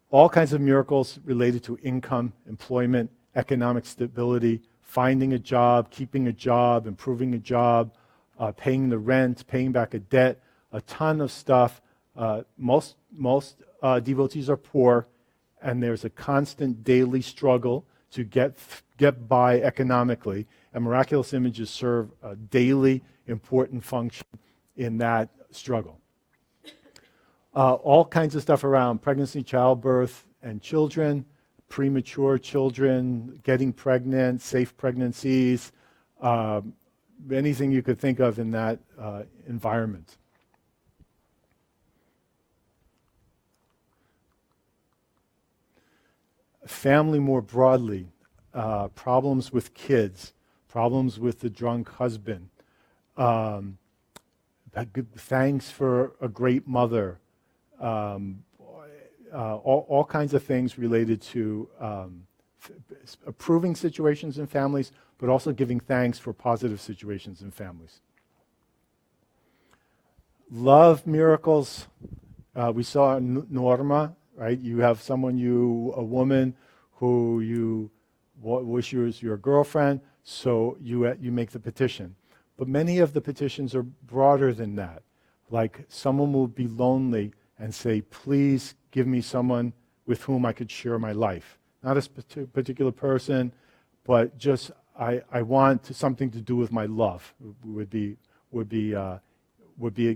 All kinds of miracles related to income, employment, economic stability, finding a job, keeping a job, improving a job, paying the rent, paying back a debt, a ton of stuff. Most devotees are poor, and there's a constant daily struggle to get by economically, and miraculous images serve a daily important function in that struggle. All kinds of stuff around pregnancy, childbirth, and children, premature children, getting pregnant, safe pregnancies, anything you could think of in that environment. Family more broadly, problems with kids, problems with the drunk husband, thanks for a great mother, all kinds of things related to approving situations in families, but also giving thanks for positive situations in families. Love miracles. We saw Norma, right? You have a woman who you wish was your girlfriend, so you make the petition. But many of the petitions are broader than that. Like someone will be lonely and say, please give me someone with whom I could share my life. Not a particular person, but just I want something to do with my love would be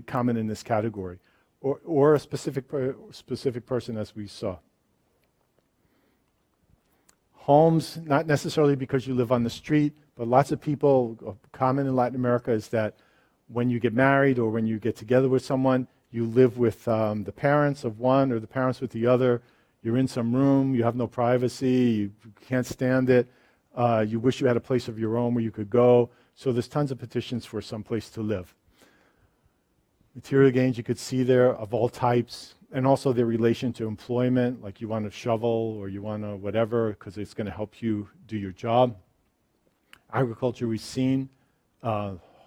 common in this category, or a specific person, as we saw. Homes, not necessarily because you live on the street, but lots of people, common in Latin America is that when you get married or when you get together with someone, you live with the parents of one or the parents with the other. You're in some room, you have no privacy, you can't stand it. You wish you had a place of your own where you could go. So there's tons of petitions for some place to live. Material gains you could see there of all types, and also their relation to employment, like you want a shovel or you want a whatever because it's going to help you do your job. Agriculture we've seen,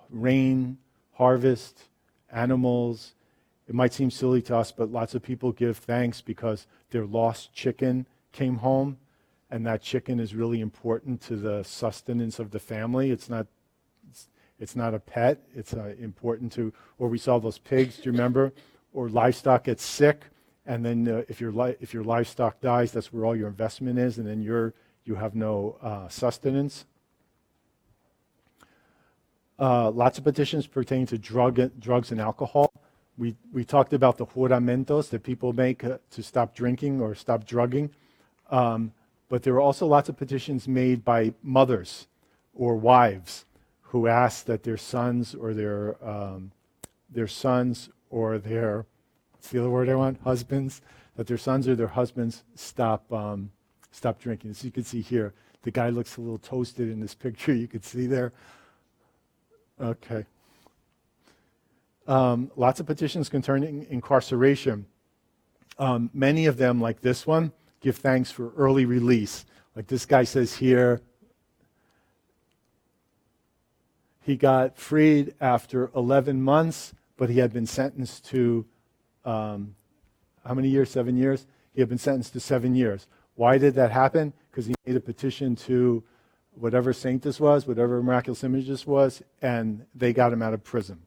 rain, harvest, animals. It might seem silly to us, but lots of people give thanks because their lost chicken came home, and that chicken is really important to the sustenance of the family. It's not a pet. It's important to, or we saw those pigs, do you remember? Or livestock gets sick, and then if your livestock dies, that's where all your investment is, and then you have no sustenance. Lots of petitions pertaining to drugs and alcohol. We talked about the juramentos that people make to stop drinking or stop drugging. But there were also lots of petitions made by mothers or wives who asked that their sons or their what's the other word I want? Husbands, that their sons or their husbands stop drinking. As you can see here, the guy looks a little toasted in this picture. You can see there. Okay. Lots of petitions concerning incarceration. Many of them, like this one, give thanks for early release. Like this guy says here, he got freed after 11 months, but he had been sentenced to, how many years? 7 years? He had been sentenced to 7 years. Why did that happen? Because he made a petition to whatever saint this was, whatever miraculous image this was, and they got him out of prison.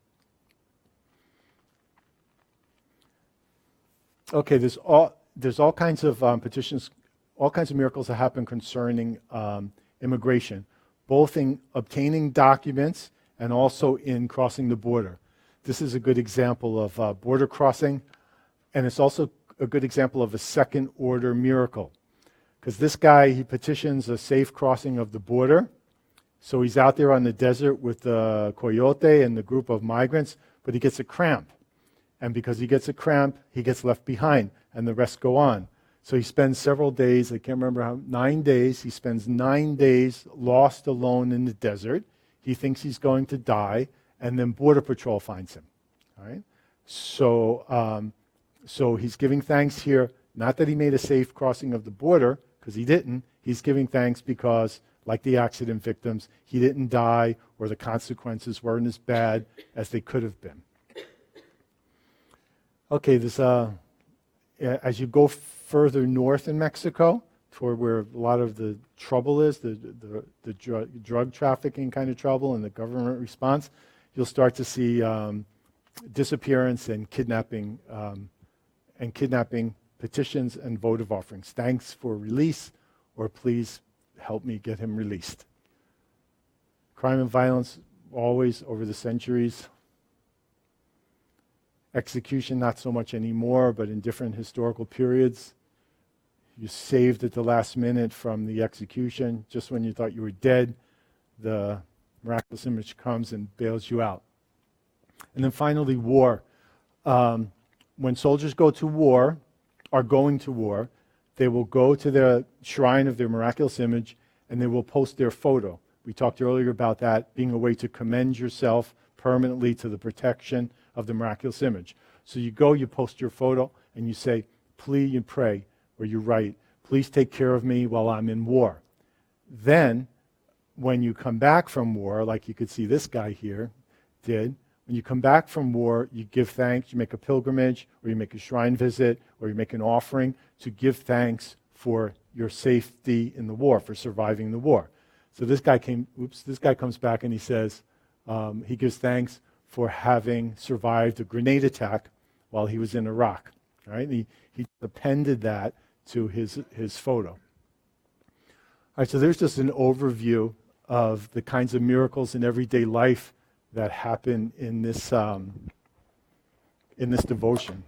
Okay, there's all kinds of petitions, all kinds of miracles that happen concerning immigration, both in obtaining documents and also in crossing the border. This is a good example of border crossing, and it's also a good example of a second-order miracle. Because this guy, he petitions a safe crossing of the border. So he's out there on the desert with the coyote and the group of migrants, but he gets a cramp. And because he gets a cramp, he gets left behind, and the rest go on. So he spends several days, I can't remember how, 9 days. He spends 9 days lost alone in the desert. He thinks he's going to die, and then Border Patrol finds him. All right? So he's giving thanks here, not that he made a safe crossing of the border, because he didn't. He's giving thanks because, like the accident victims, he didn't die or the consequences weren't as bad as they could have been. Okay, this as you go further north in Mexico, toward where a lot of the trouble is, the drug trafficking kind of trouble and the government response, you'll start to see disappearance and kidnapping petitions and votive offerings. Thanks for release, or please help me get him released. Crime and violence, always over the centuries. Execution, not so much anymore, but in different historical periods. You saved at the last minute from the execution. Just when you thought you were dead, the miraculous image comes and bails you out. And then finally, war. When soldiers go to war, are going to war, they will go to the shrine of their miraculous image and they will post their photo. We talked earlier about that being a way to commend yourself permanently to the protection of the miraculous image. So you go, you post your photo, and you say, please, you pray, or you write, please take care of me while I'm in war. Then, when you come back from war, like you could see this guy here did, when you come back from war, you give thanks, you make a pilgrimage, or you make a shrine visit, or you make an offering to give thanks for your safety in the war, for surviving the war. So this guy comes back and he says, he gives thanks for having survived a grenade attack while he was in Iraq. All right? He appended that to his photo. All right, so there's just an overview of the kinds of miracles in everyday life that happen in this devotion.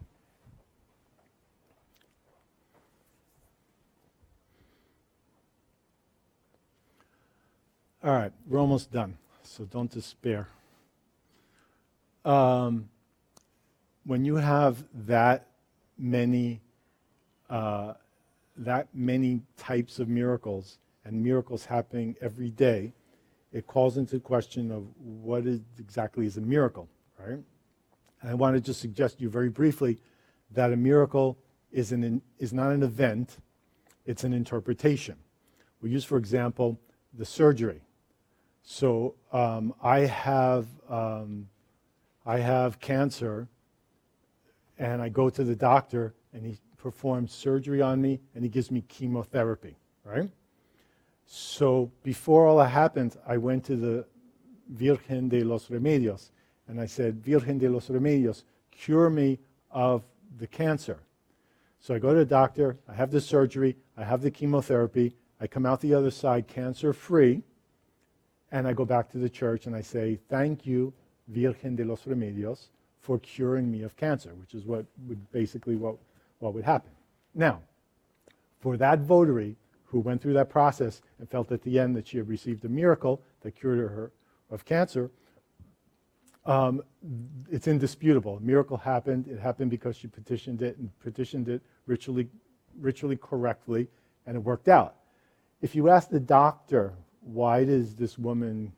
All right, we're almost done, so don't despair. When you have that many types of miracles, and miracles happening every day, it calls into question of what exactly is a miracle, right? And I want to just suggest to you very briefly that a miracle is not an event, it's an interpretation. We use, for example, the surgery. So I have cancer, and I go to the doctor, and he performs surgery on me, and he gives me chemotherapy, right? So before all that happened, I went to the Virgen de los Remedios, and I said, Virgen de los Remedios, cure me of the cancer. So I go to the doctor, I have the surgery, I have the chemotherapy, I come out the other side cancer-free, and I go back to the church and I say, thank you, Virgen de los Remedios, for curing me of cancer, which is what would happen. Now, for that votary who went through that process and felt at the end that she had received a miracle that cured her of cancer, it's indisputable. A miracle happened. It happened because she petitioned it and petitioned it ritually correctly, and it worked out. If you ask the doctor, why is this woman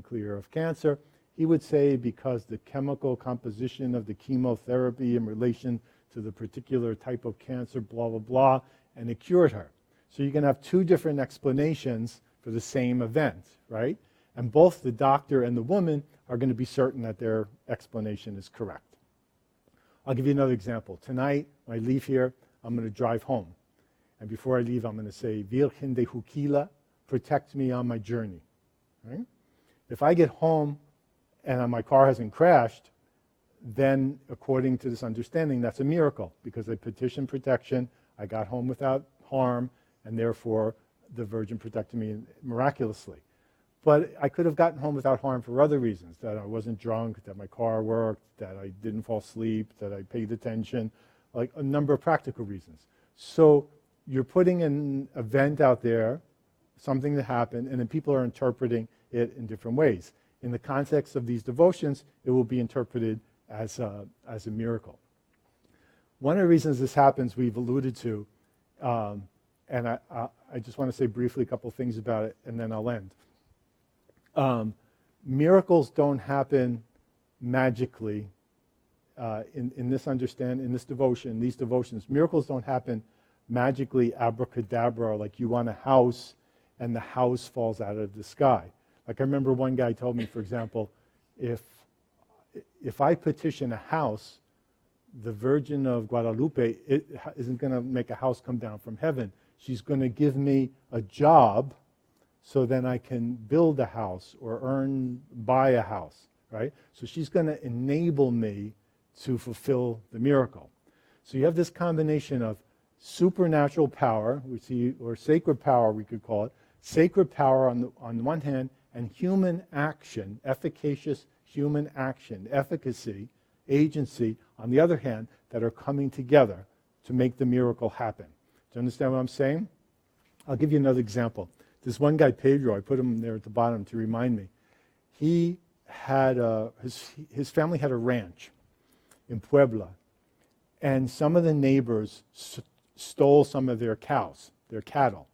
clear of cancer? He would say because the chemical composition of the chemotherapy in relation to the particular type of cancer, blah, blah, blah, and it cured her. So you can have two different explanations for the same event, right? And both the doctor and the woman are going to be certain that their explanation is correct. I'll give you another example. Tonight, when I leave here, I'm going to drive home. And before I leave, I'm going to say, Virgen de Juquila, protect me on my journey. Right? If I get home and my car hasn't crashed, then according to this understanding, that's a miracle because I petitioned protection, I got home without harm, and therefore the Virgin protected me miraculously. But I could have gotten home without harm for other reasons, that I wasn't drunk, that my car worked, that I didn't fall asleep, that I paid attention, like a number of practical reasons. So you're putting an event out there, something that happened, and then people are interpreting it in different ways. In the context of these devotions, it will be interpreted as a miracle. One of the reasons this happens, we've alluded to, and I just want to say briefly a couple of things about it, and then I'll end. Miracles don't happen magically in this understanding, in this devotion, these devotions. Miracles don't happen magically, abracadabra, like you want a house and the house falls out of the sky. Like I remember one guy told me, for example, if I petition a house, the Virgin of Guadalupe isn't going to make a house come down from heaven. She's going to give me a job so then I can build a house or buy a house, right? So she's going to enable me to fulfill the miracle. So you have this combination of supernatural power, or sacred power, we could call it, sacred power on the one hand, and human action, efficacious human action, efficacy, agency, on the other hand, that are coming together to make the miracle happen. Do you understand what I'm saying? I'll give you another example. This one guy, Pedro, I put him there at the bottom to remind me. He had his family had a ranch in Puebla, and some of the neighbors stole some of their cows, their cattle.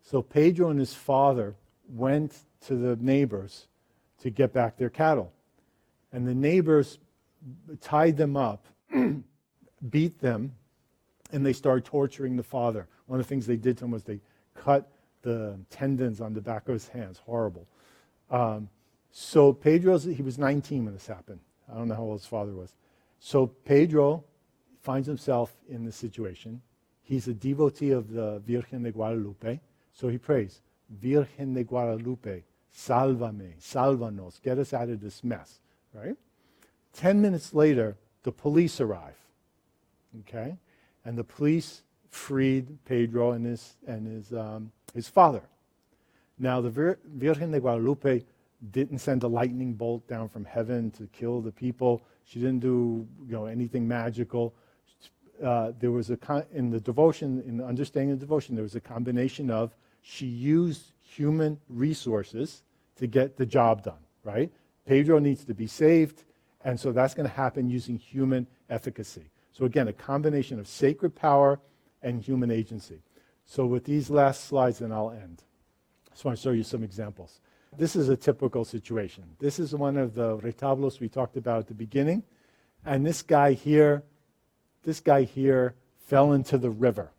So Pedro and his father went to the neighbors to get back their cattle. And the neighbors tied them up, beat them, and they started torturing the father. One of the things they did to him was they cut the tendons on the back of his hands. Horrible. So Pedro, he was 19 when this happened. I don't know how old his father was. So Pedro finds himself in this situation. He's a devotee of the Virgen de Guadalupe. So he prays, Virgen de Guadalupe, sálvame, sálvanos, get us out of this mess, right? 10 minutes later, the police arrive, okay? And the police freed Pedro and his father. Now, the Virgen de Guadalupe didn't send a lightning bolt down from heaven to kill the people. She didn't do anything magical. There was in the devotion, in the understanding of devotion, there was a combination of she used human resources to get the job done, right? Pedro needs to be saved, and so that's going to happen using human efficacy. So again, a combination of sacred power and human agency. So with these last slides, then I'll end. I just want to show you some examples. This is a typical situation. This is one of the retablos we talked about at the beginning. And this guy here fell into the river.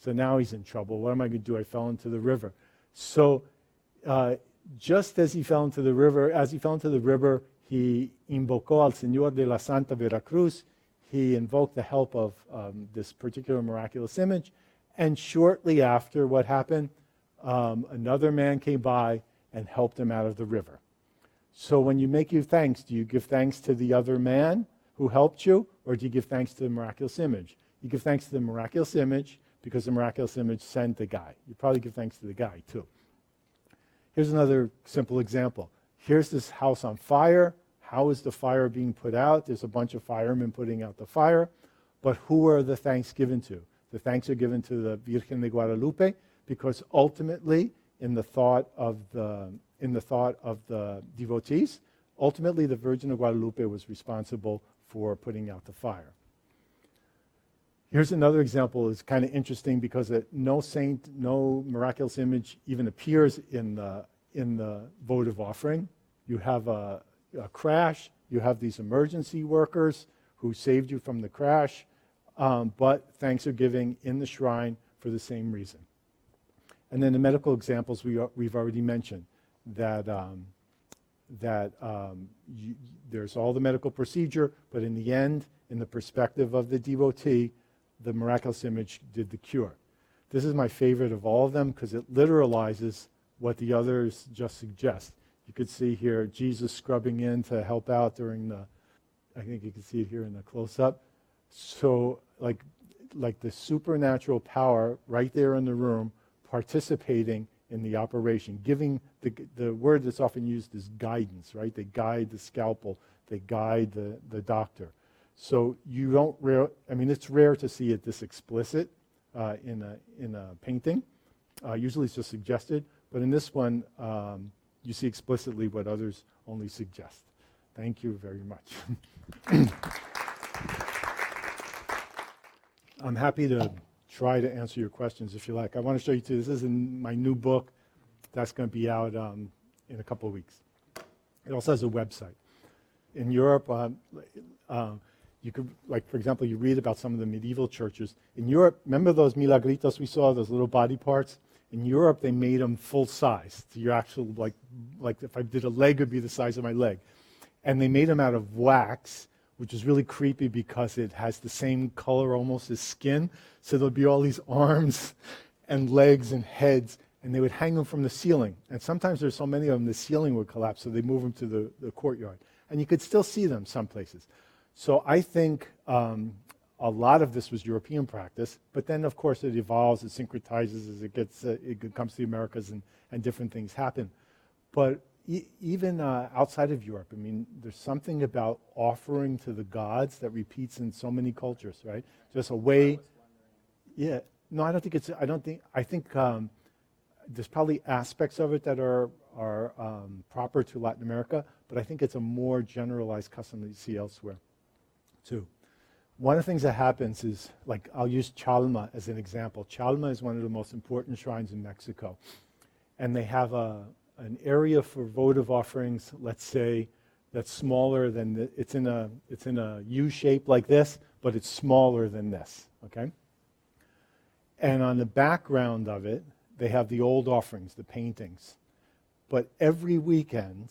So now he's in trouble. What am I going to do? I fell into the river. So just as he fell into the river, he invocó al Señor de la Santa Veracruz. He invoked the help of this particular miraculous image. And shortly after what happened, another man came by and helped him out of the river. So when you make your thanks, do you give thanks to the other man who helped you, or do you give thanks to the miraculous image? You give thanks to the miraculous image because the miraculous image sent the guy. You probably give thanks to the guy too. Here's another simple example. Here's this house on fire. How is the fire being put out? There's a bunch of firemen putting out the fire. But who are the thanks given to? The thanks are given to the Virgin of Guadalupe, because ultimately, in the thought of the devotees, ultimately the Virgin of Guadalupe was responsible for putting out the fire. Here's another example. It's kind of interesting because no saint, no miraculous image even appears in the votive offering. You have a crash. You have these emergency workers who saved you from the crash, but thanks are given in the shrine for the same reason. And then the medical examples we've already mentioned, that there's all the medical procedure, but in the end, in the perspective of the devotee, the miraculous image did the cure. This is my favorite of all of them because it literalizes what the others just suggest. You could see here Jesus scrubbing in to help out during I think you can see it here in the close-up. So like the supernatural power right there in the room participating in the operation, giving the word that's often used is guidance, right? They guide the scalpel, they guide the doctor. So you don't it's rare to see it this explicit in a painting. Usually it's just suggested, but in this one, you see explicitly what others only suggest. Thank you very much. I'm happy to try to answer your questions if you like. I want to show you too, this is in my new book that's going to be out in a couple of weeks. It also has a website. In Europe, you could, like for example, you read about some of the medieval churches. In Europe, remember those milagritos we saw, those little body parts? In Europe, they made them full size. To your actual, like if I did a leg, it would be the size of my leg. And they made them out of wax, which is really creepy because it has the same color almost as skin. So there'll be all these arms and legs and heads, and they would hang them from the ceiling. And sometimes there's so many of them, the ceiling would collapse, so they move them to the courtyard. And you could still see them some places. So I think a lot of this was European practice, but then of course it evolves, it syncretizes as it comes to the Americas and different things happen. But even outside of Europe, I mean, there's something about offering to the gods that repeats in so many cultures, right? Just a way. Yeah. No, I think there's probably aspects of it that are proper to Latin America, but I think it's a more generalized custom that you see elsewhere, too. One of the things that happens is, like, I'll use Chalma as an example. Chalma is one of the most important shrines in Mexico, and they have an area for votive offerings, let's say, that's smaller than it's in a U shape like this, but it's smaller than this, okay? And on the background of it, they have the old offerings, the paintings. But every weekend,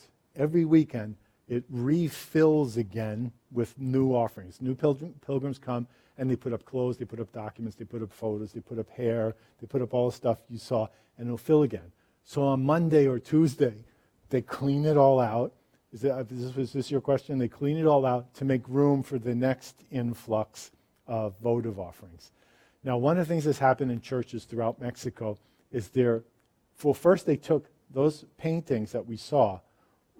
it refills again with new offerings. New pilgrims come and they put up clothes, they put up documents, they put up photos, they put up hair, they put up all the stuff you saw, and it'll fill again. So on Monday or Tuesday, they clean it all out. Was this your question? They clean it all out to make room for the next influx of votive offerings. Now, one of the things that's happened in churches throughout Mexico is first they took those paintings that we saw,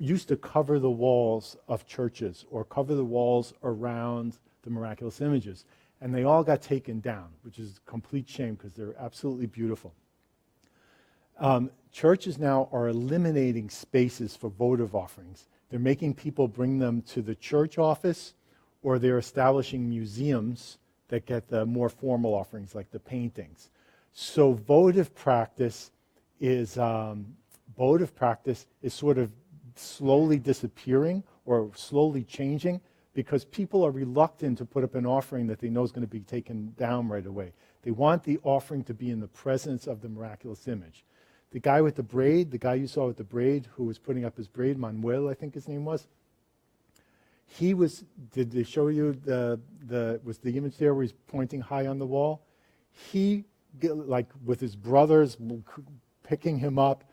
used to cover the walls of churches or cover the walls around the miraculous images. And they all got taken down, which is a complete shame because they're absolutely beautiful. Churches now are eliminating spaces for votive offerings. They're making people bring them to the church office, or they're establishing museums that get the more formal offerings, like the paintings. So votive practice is sort of slowly disappearing or slowly changing because people are reluctant to put up an offering that they know is going to be taken down right away. They want the offering to be in the presence of the miraculous image. The guy with the braid, the guy you saw with the braid who was putting up his braid, Manuel, I think his name was, did they show you was the image there where he's pointing high on the wall? He, like with his brothers picking him up,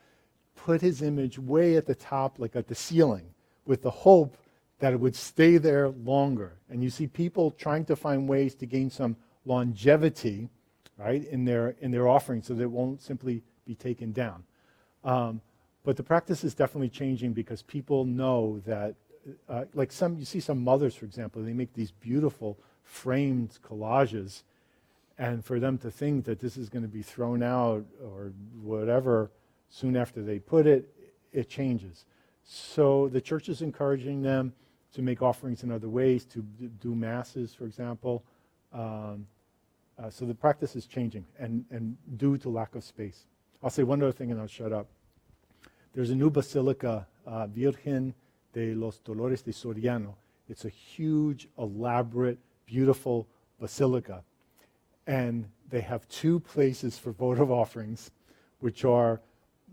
put his image way at the top, like at the ceiling, with the hope that it would stay there longer. And you see people trying to find ways to gain some longevity, right, in their offering so that it won't simply be taken down. But the practice is definitely changing because people know that, you see some mothers, for example, they make these beautiful framed collages, and for them to think that this is going to be thrown out or whatever soon after they put it, it changes. So the church is encouraging them to make offerings in other ways, to do masses, for example. So the practice is changing, and due to lack of space. I'll say one other thing and I'll shut up. There's a new basilica, Virgin de los Dolores de Soriano. It's a huge, elaborate, beautiful basilica. And they have two places for votive offerings, which are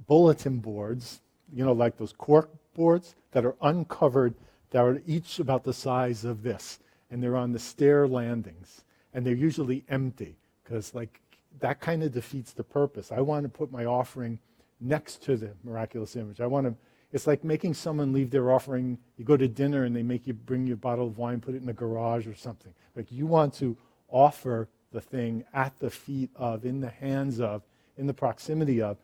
bulletin boards, like those cork boards that are uncovered, that are each about the size of this. And they're on the stair landings. And they're usually empty, because that kind of defeats the purpose. I want to put my offering next to the miraculous image. It's like making someone leave their offering. You go to dinner and they make you bring your bottle of wine, put it in the garage or something. You want to offer the thing at the feet of, in the hands of, in the proximity of,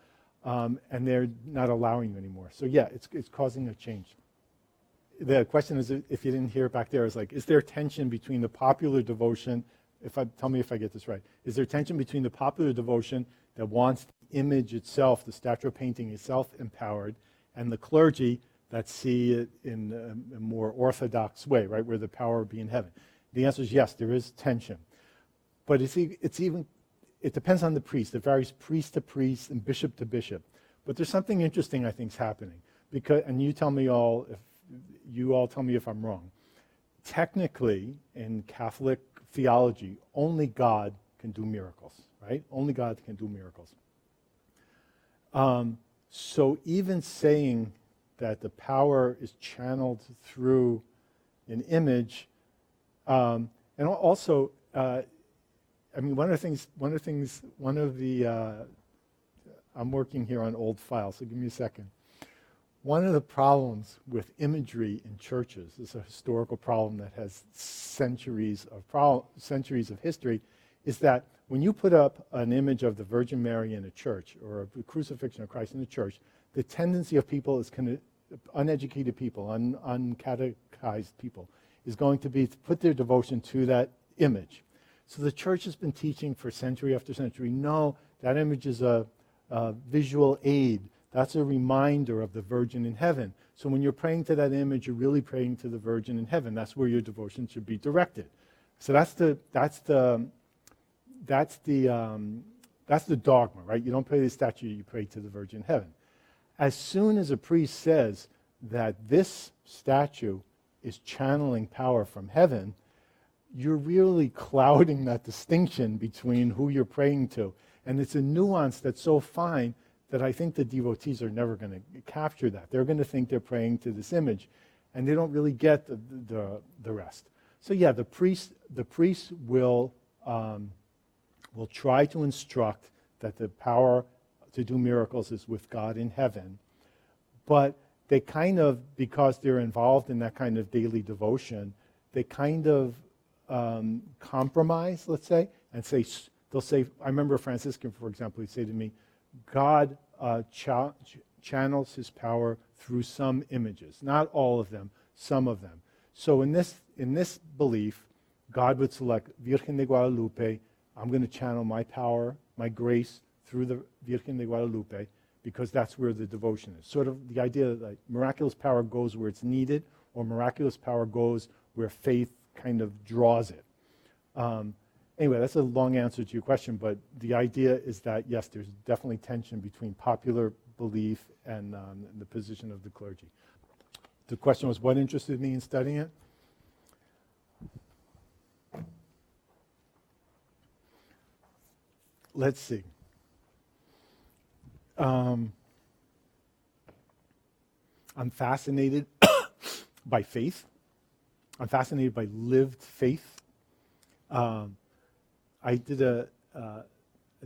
and they're not allowing you anymore. So yeah, it's causing a change. The question is, if you didn't hear it back there, is there tension between the popular devotion, tell me if I get this right, is there tension between the popular devotion that wants the image itself, the statue painting itself empowered, and the clergy that see it in a more orthodox way, right, where the power would be in heaven? The answer is yes, there is tension. But it depends on the priest. It varies priest to priest and bishop to bishop. But there's something interesting I think is happening. And you all tell me if I'm wrong. Technically, in Catholic theology, only God can do miracles, right? Only God can do miracles. So even saying that the power is channeled through an image, and also, one of the I'm working here on old files, so give me a second. One of the problems with imagery in churches is a historical problem that has centuries of history, is that when you put up an image of the Virgin Mary in a church or a crucifixion of Christ in a church, the tendency of people is uneducated people, uncatechized people, is going to be to put their devotion to that image. So the church has been teaching for century after century, no, that image is a visual aid. That's a reminder of the Virgin in heaven. So when you're praying to that image, you're really praying to the Virgin in heaven. That's where your devotion should be directed. So that's the dogma, right? You don't pray to the statue, you pray to the Virgin in heaven. As soon as a priest says that this statue is channeling power from heaven, you're really clouding that distinction between who you're praying to. And it's a nuance that's so fine that I think the devotees are never going to capture that. They're going to think they're praying to this image, and they don't really get the rest. So yeah, the priest will try to instruct that the power to do miracles is with God in heaven, but they kind of, because they're involved in that kind of daily devotion, they kind of compromise, let's say, and they'll say, I remember a Franciscan, for example, he'd say to me, God channels his power through some images, not all of them, some of them. So in this belief, God would select Virgin de Guadalupe. I'm going to channel my power, my grace through the Virgin de Guadalupe, because that's where the devotion is. Sort of the idea that miraculous power goes where it's needed, or miraculous power goes where faith kind of draws it. Anyway, that's a long answer to your question, but the idea is that, yes, there's definitely tension between popular belief and the position of the clergy. The question was, what interested me in studying it? Let's see. I'm fascinated by faith. I'm fascinated by lived faith. I did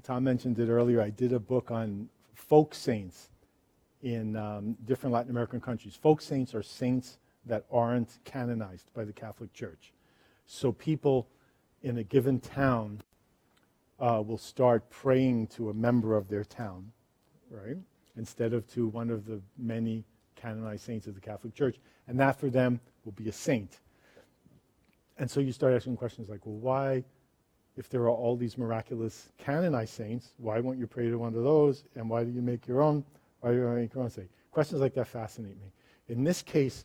Tom mentioned it earlier, I did a book on folk saints in different Latin American countries. Folk saints are saints that aren't canonized by the Catholic Church. So people in a given town will start praying to a member of their town, right? instead of to one of the many canonized saints of the Catholic Church. And that for them will be a saint. And so you start asking questions like, well, why, if there are all these miraculous canonized saints, why won't you pray to one of those? And why do you make your own? Why do you make your own saint? Questions like that fascinate me. In this case,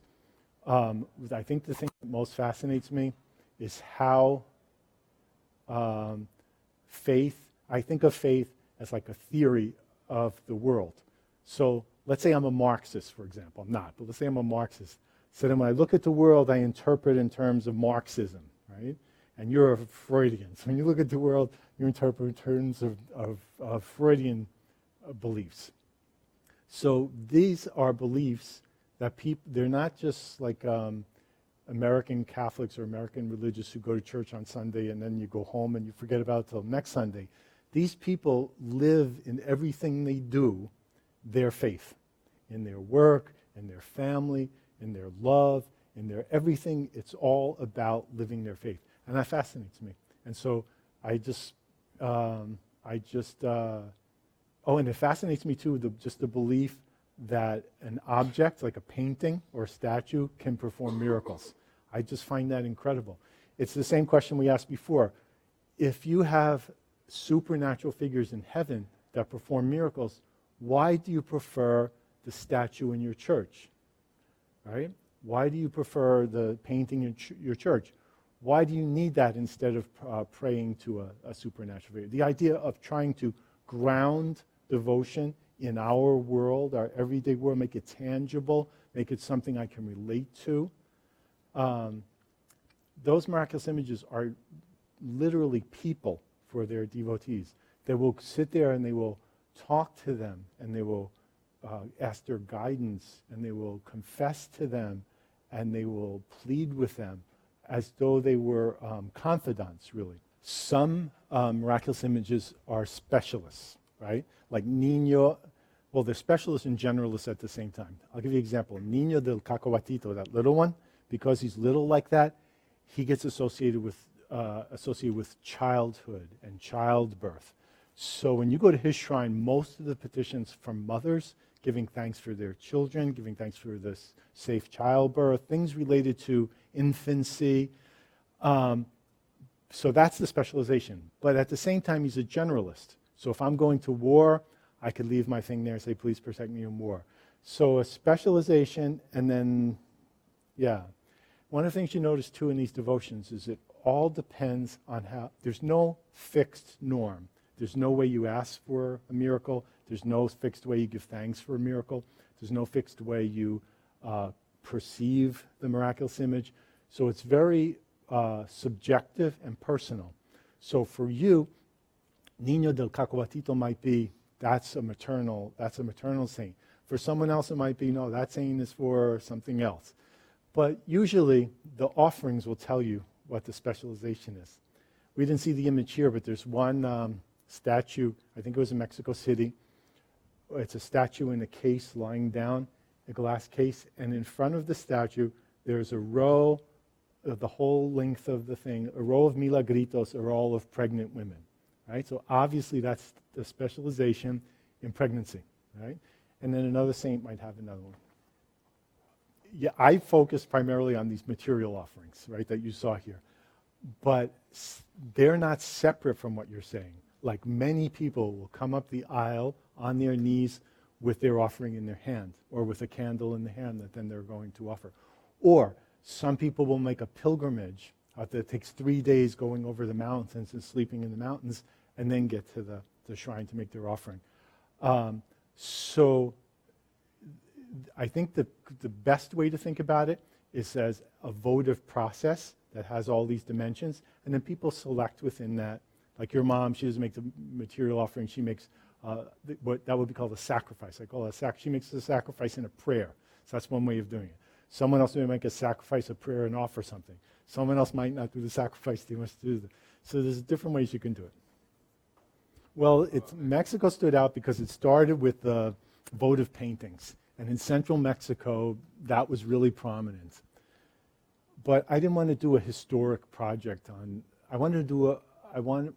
I think the thing that most fascinates me is how I think of faith as like a theory of the world. So let's say I'm a Marxist, for example. I'm not, but let's say I'm a Marxist. So then when I look at the world, I interpret in terms of Marxism, right? And you're a Freudian. So when you look at the world, you interpret in terms of Freudian beliefs. So these are beliefs that they're not just like American Catholics or American religious who go to church on Sunday and then you go home and you forget about it till next Sunday. These people live in everything they do their faith, in their work, in their family, in their love, in their everything. It's all about living their faith. And that fascinates me. And so and it fascinates me too, just the belief that an object, like a painting or a statue, can perform miracles. I just find that incredible. It's the same question we asked before. If you have supernatural figures in heaven that perform miracles, why do you prefer the statue in your church? Right? Why do you prefer the painting in your church? Why do you need that instead of praying to a supernatural figure? The idea of trying to ground devotion in our world, our everyday world, make it tangible, make it something I can relate to. Those miraculous images are literally people for their devotees. They will sit there and they will talk to them, and they will ask their guidance, and they will confess to them, and they will plead with them as though they were confidants, really. Some miraculous images are specialists, right? Like Niño, well, they're specialists and generalists at the same time. I'll give you an example. Niño del Cacahuatito, that little one, because he's little like that, he gets associated with childhood and childbirth. So when you go to his shrine, most of the petitions from mothers giving thanks for their children, giving thanks for this safe childbirth, things related to infancy. So that's the specialization. But at the same time, he's a generalist. So if I'm going to war, I could leave my thing there and say, please protect me in war. So a specialization, and then, yeah. One of the things you notice, too, in these devotions is it all depends on how, there's no fixed norm. There's no way you ask for a miracle. There's no fixed way you give thanks for a miracle. There's no fixed way you perceive the miraculous image. So it's very subjective and personal. So for you, Niño del Cacahuatito might be, that's a maternal saint. For someone else, it might be, no, that saint is for something else. But usually, the offerings will tell you what the specialization is. We didn't see the image here, but there's one statue, I think it was in Mexico City. It's a statue in a case lying down, a glass case, and in front of the statue, there's a row, the whole length of the thing, a row of milagritos, a row of pregnant women. Right? So obviously that's the specialization in pregnancy, right? And then another saint might have another one. Yeah, I focus primarily on these material offerings, right, that you saw here. But they're not separate from what you're saying. Like many people will come up the aisle on their knees with their offering in their hand, or with a candle in the hand that then they're going to offer. Or some people will make a pilgrimage that takes 3 days going over the mountains and sleeping in the mountains, and then get to the shrine to make their offering. So I think the best way to think about it is as a votive process that has all these dimensions, and then people select within that. Like your mom, she doesn't make the material offering, she makes what that would be called a sacrifice. I call it she makes a sacrifice and a prayer. So that's one way of doing it. Someone else may make a sacrifice, a prayer, and offer something. Someone else might not do the sacrifice, they must do the. So there's different ways you can do it. Well, Mexico stood out because it started with the votive paintings. And in central Mexico, that was really prominent. But I didn't want to do a historic project on,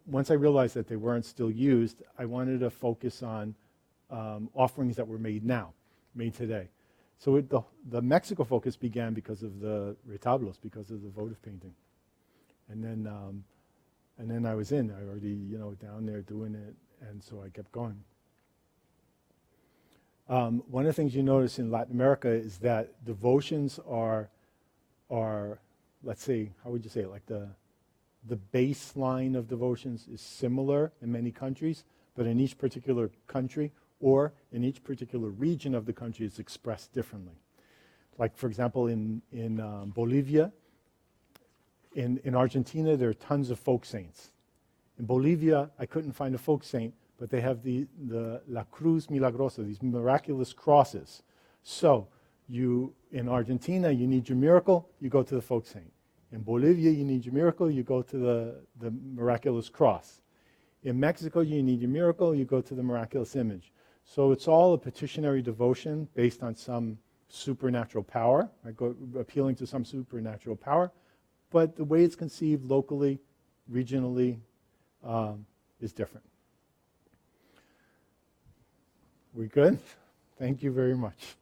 once I realized that they weren't still used, I wanted to focus on offerings that were made today. So the Mexico focus began because of the retablos, because of the votive painting. And then I was I already, down there doing it, and so I kept going. One of the things you notice in Latin America is that devotions are, let's say, how would you say it, like the baseline of devotions is similar in many countries, but in each particular country or in each particular region of the country it's expressed differently. Like, for example, in Bolivia, in Argentina, there are tons of folk saints. In Bolivia, I couldn't find a folk saint, but they have the La Cruz Milagrosa, these miraculous crosses. So in Argentina, you need your miracle, you go to the folk saint. In Bolivia, you need your miracle, you go to the miraculous cross. In Mexico, you need your miracle, you go to the miraculous image. So it's all a petitionary devotion based on some supernatural power, appealing to some supernatural power. But the way it's conceived locally, regionally, is different. We good? Thank you very much.